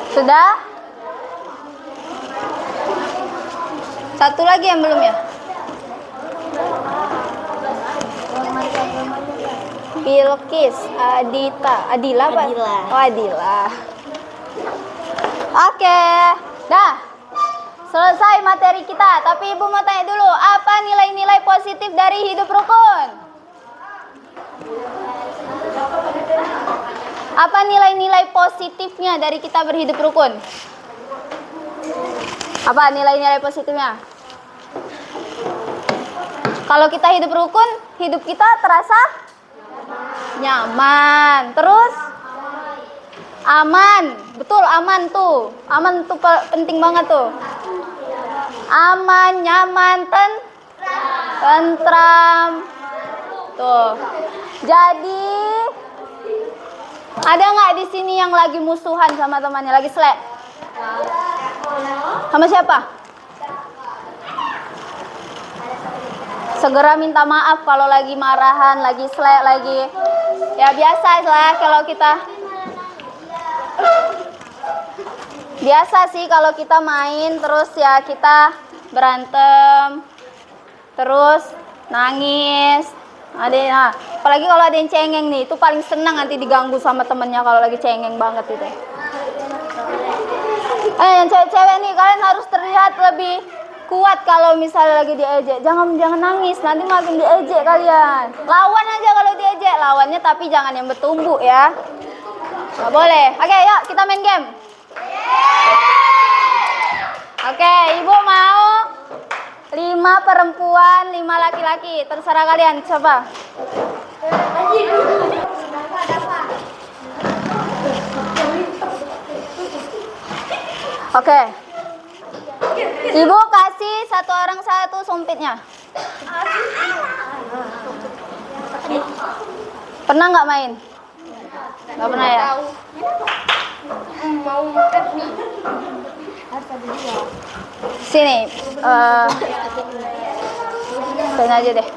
Sudah? Satu lagi yang belum ya? Bilqis, Adila apa? Adila. Oh, Adila. Oke, dah. Selesai materi kita. Tapi Ibu mau tanya dulu, apa nilai-nilai positif dari hidup rukun? Apa nilai-nilai positifnya dari kita berhidup rukun? Apa nilai-nilai positifnya? Kalau kita hidup rukun, hidup kita terasa nyaman. Terus aman. Betul, aman tuh. Aman tuh penting banget tuh. Aman, nyaman, tentram. Tuh. Jadi ada nggak di sini yang lagi musuhan sama temannya, lagi selek? Sama siapa? Segera minta maaf kalau lagi marahan, lagi selek, lagi ya biasa lah kalau kita. Biasa sih kalau kita main terus ya kita berantem, terus nangis. Nah, apalagi kalau ada yang cengeng nih, itu paling senang nanti diganggu sama temennya kalau lagi cengeng banget itu. Yang cewek-cewek nih, kalian harus terlihat lebih kuat kalau misalnya lagi diejek. Jangan nangis, nanti makin diejek kalian. Lawan aja kalau diejek, lawannya tapi jangan yang bertumbuk ya. Nggak boleh. Oke, yuk kita main game. Oke, Ibu mau 5 perempuan, 5 laki-laki. Terserah kalian, coba. Oke. Ibu kasih satu orang satu sumpitnya. Pernah nggak main? Nggak pernah ya? Mau makan mie. Sini. Sini aja deh.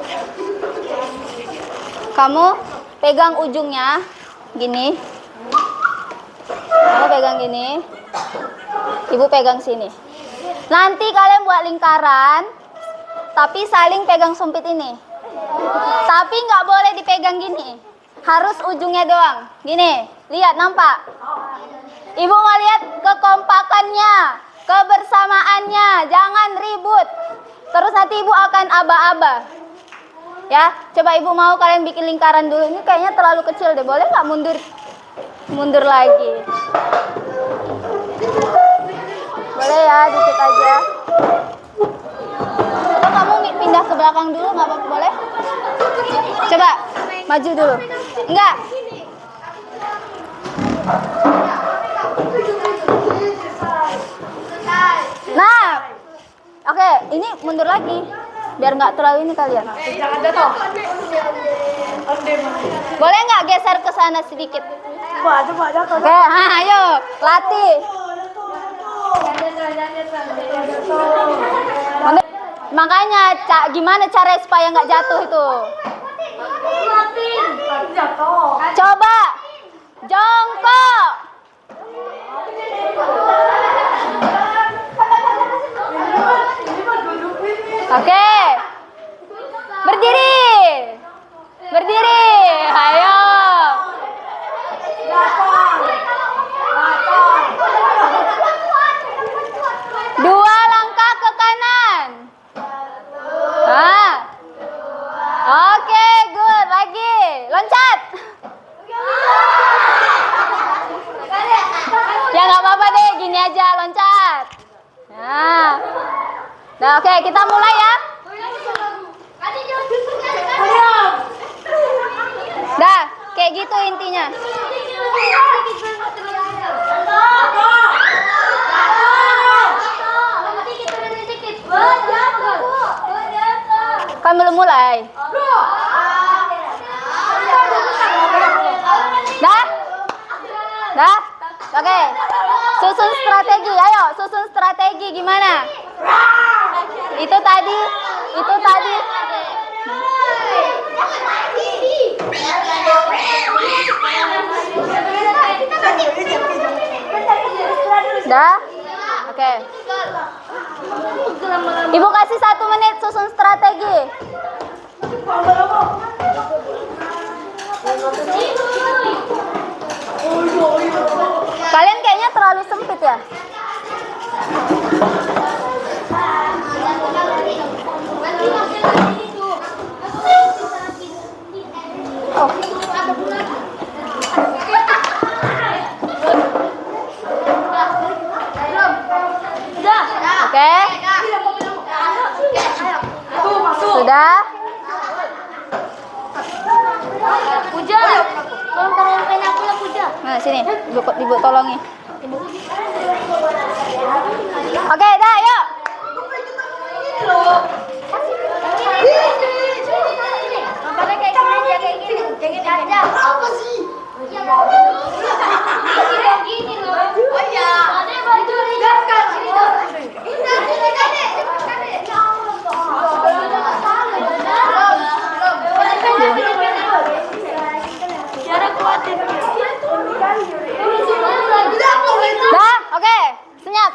Kamu pegang ujungnya gini. Kamu pegang gini. Ibu pegang sini. Nanti kalian buat lingkaran, tapi saling pegang sumpit ini. Tapi nggak boleh dipegang gini. Harus ujungnya doang. Gini, lihat, nampak? Ibu mau lihat kekompakannya, kebersamaannya. Jangan ribut. Terus nanti ibu akan aba-aba. Ya, coba ibu mau kalian bikin lingkaran dulu. Ini kayaknya terlalu kecil deh. Boleh nggak mundur lagi? Boleh ya, dikit aja. Atau kamu pindah ke belakang dulu, nggak apa-apa, boleh? Coba, maju dulu. Enggak. Nah, oke, ini mundur lagi. Biar nggak terlalu ini kalian. Boleh nggak geser ke sana sedikit? Oke, ayo, latih. Makanya, gimana cara supaya nggak jatuh itu? Coba, jongkok. Oke, berdiri, ayo. Dua langkah ke kanan. Oke, good. Lagi, loncat. Ya nggak apa-apa deh, gini aja, loncat. Nah, oke, kita mulai ya. Dah, kayak gitu intinya. Kan belum mulai. Dah? Oke. Susun strategi. Ayo, susun strategi gimana? Itu tadi. Ibu kasih 1 menit susun strategi. Kalian kayaknya terlalu sempit ya. Oke. Sudah? Puja, tolong taruhin pena aku ya Puja. Nah, sini. Ibu tolongi. Oke, dah, yuk. Gambarnya kayak gini aja, kayak gini aja. Apa sih? Gini loh. Oh iya. Ada baju digaskan. Dah, oke. Senyap.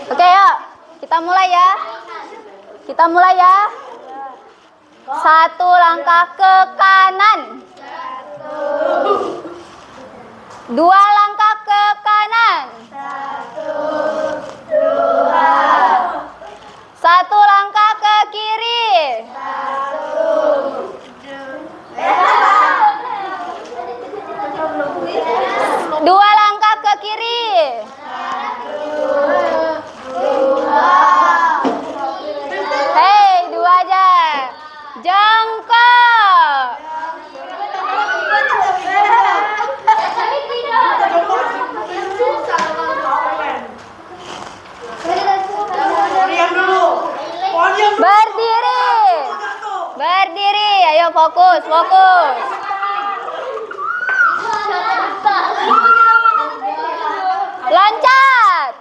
Oke, yuk. Kita mulai ya. 1 langkah ke kanan. 2 langkah ke kanan. 1 langkah ke kiri. 2 langkah ke kiri. 2 aja. Jongkok. Berdiri. Ayo fokus. Loncat.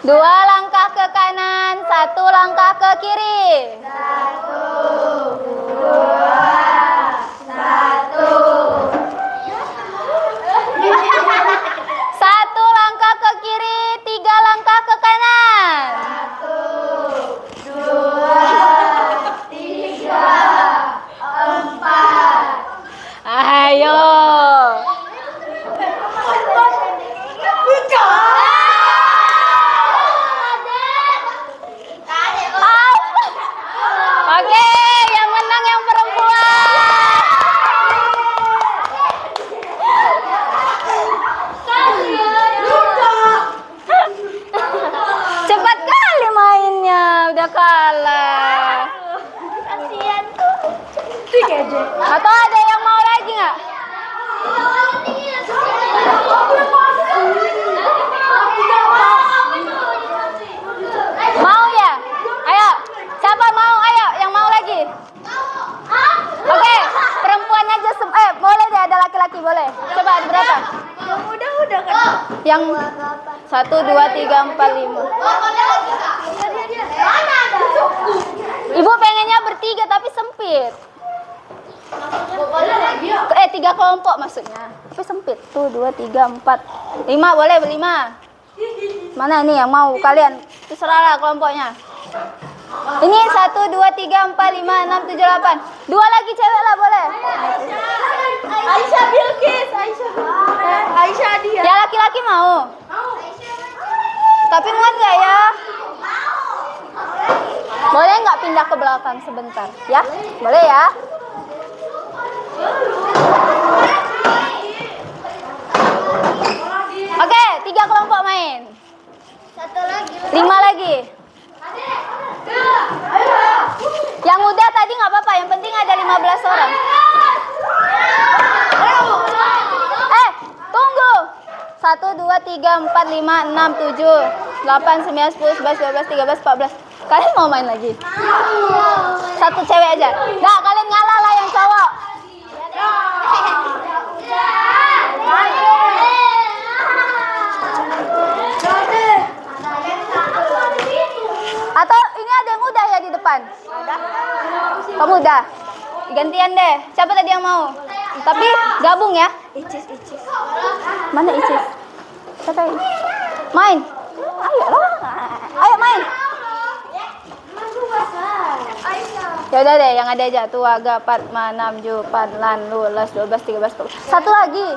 2 langkah ke kanan, 1 langkah ke kiri. 1 langkah ke kiri, 3 langkah ke kanan. 4. Ayo. Oke, yang menang yang perempuan. Cepat kali mainnya, udah kalah. Kasihan tuh. Atau ada yang mau lagi nggak? Mau ya? Ayo, siapa mau? Ayo, yang mau lagi. Oke, perempuan aja. Boleh deh, ada laki-laki boleh. Coba ada berapa? Udah kan. Yang 1, 2, 3, 4, 5. Ibu pengennya bertiga tapi sempit. 3 kelompok maksudnya. Tapi sempit. Tuh 2, 3, 4, 5 boleh 5. Mana nih yang mau kalian? Terserahlah kelompoknya. Ini 1, 2, 3, 4, 5, 6, 7, 8. 2 lagi cewek lah boleh. Aisyah Bilkis, Aisyah dia. Ya laki-laki mau. Tapi muat nggak ya? Boleh nggak pindah ke belakang sebentar? Ya, boleh ya. Oke, 3 kelompok main. 5 lagi. Yang udah tadi nggak apa-apa, yang penting ada 15 orang. Tunggu. 1, 2, 3, 4, 5, 6, 7, 8, 9, 10, 11, 12, 13, 14. Kalian mau main lagi? 1 cewek aja. Nah, kalian ngalah lah yang cowok. Atau ini ada yang udah ya di depan? Kamu udah? Gantian deh. Siapa tadi yang mau? Tapi gabung ya. Mana Icis? Siapa ini? Main. Ayo lah. Ayo main. Ya udah deh, yang ada aja tuh aga 4, 6, 7, 8, 9, 12, 13, 14. Satu lagi.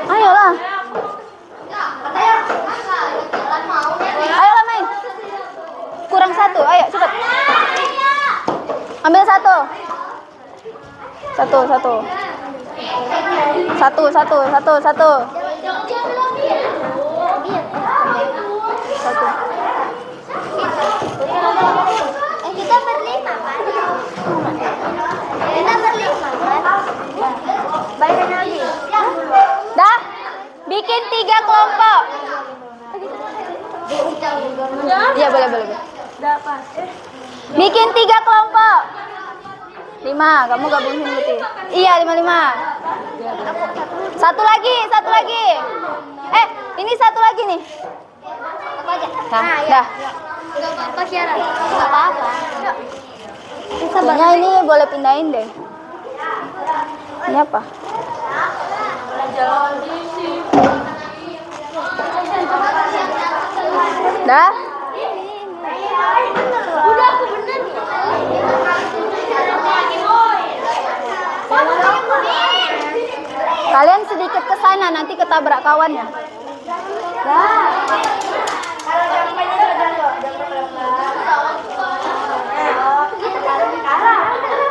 Ayolah. Ayolah main. Kurang satu. Ayo cepat. Ambil satu. Satu. Kita berlima kan? Kita berlima kan? Bayar lagi. Dah. Bikin 3 kelompok. Iya boleh. Bikin 3 kelompok. 5, kamu gabungin Putih. Iya 5. Satu lagi. Ini satu lagi nih. Nah, dah. Enggak apa-apa Kiara. Enggak apa-apa. Kayaknya ini boleh pindahin deh. Ini apa? Dah? Udah aku bener. Kalian sedikit ke sana, nanti ketabrak kawannya.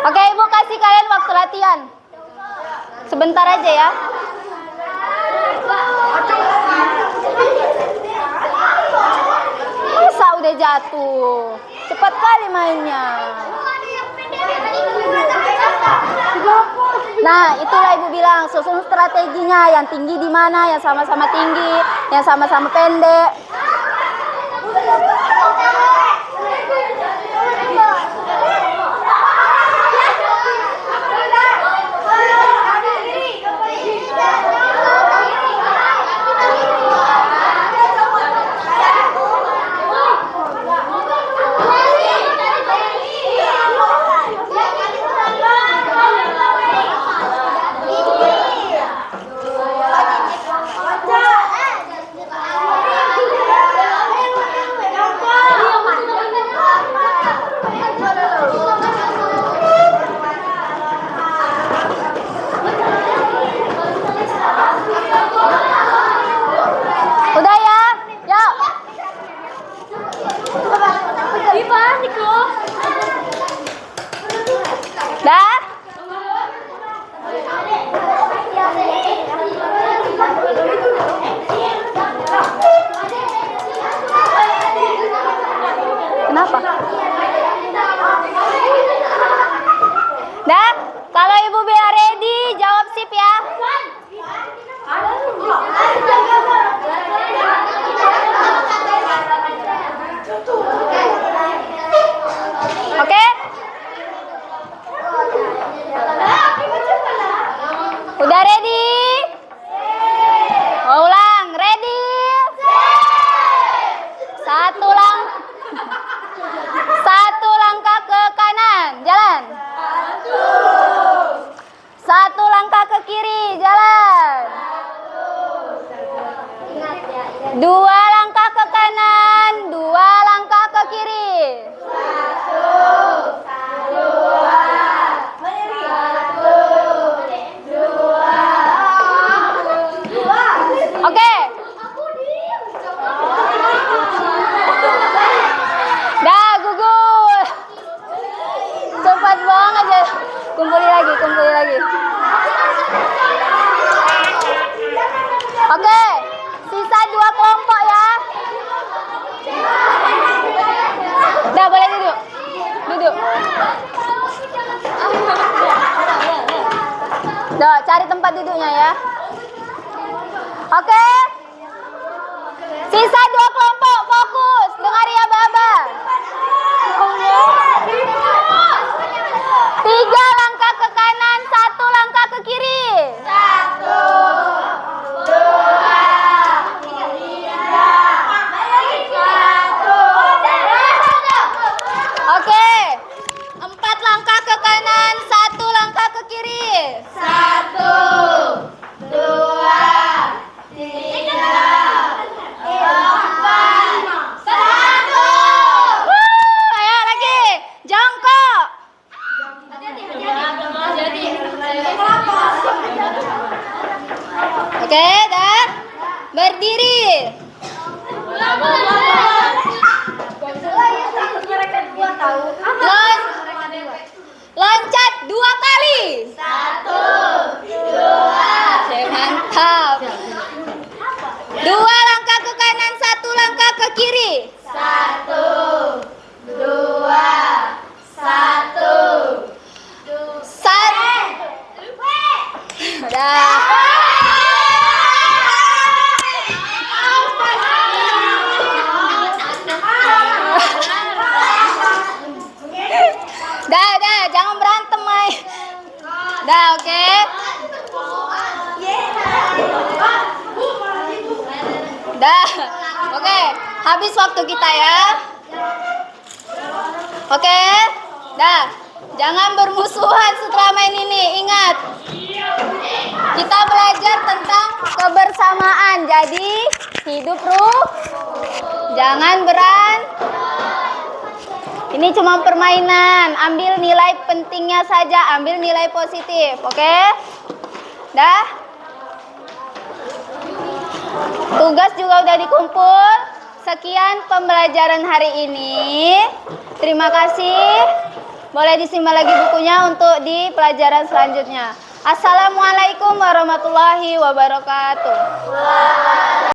Oke, Ibu kasih kalian waktu latihan. Sebentar aja ya. Masa udah jatuh? Cepat kali mainnya. Nah, itulah Ibu bilang, susun strateginya. Yang tinggi di mana, yang sama-sama tinggi, yang sama-sama pendek. Udah ya? Yuk. Panik loh. Dah? Kenapa? Dah? Kalau Ibu Bea ready, jawab sip ya. Oke? Udah ready? Mau ulang, ready? Satu langkah ke kanan, jalan. Satu langkah ke kiri, jalan. 2 langkah ke kanan, 2 langkah ke kiri. Oke. Dah, gugur. Cepat banget ya. Kumpuli lagi. Oke. Sisa 2 kelompok ya. Dah, boleh duduk. Dah, cari tempat duduknya ya. Oke. Sisa 2 kelompok, fokus. Dengar ya, Baba. 3 langkah ke kanan, 1 langkah ke kiri. 1, 2, 3. Oke. 4 langkah ke kanan, 1 langkah ke kiri. 1, Loncat 2 kali. 1, 2. Oke, mantap. 2 langkah ke kanan, 1 langkah ke kiri. 1, 2, 1. Udah. Dah, jangan berantem, Mai. Dah, oke. Dah. Oke, habis waktu kita ya. Oke. Dah. Jangan bermusuhan setelah main ini. Ingat. Kita belajar tentang kebersamaan. Jadi, hidup jangan Ini cuma permainan. Ambil nilai pentingnya saja, ambil nilai positif, oke? Dah? Tugas juga udah dikumpul. Sekian pembelajaran hari ini. Terima kasih. Boleh disimak lagi bukunya untuk di pelajaran selanjutnya. Assalamualaikum warahmatullahi wabarakatuh.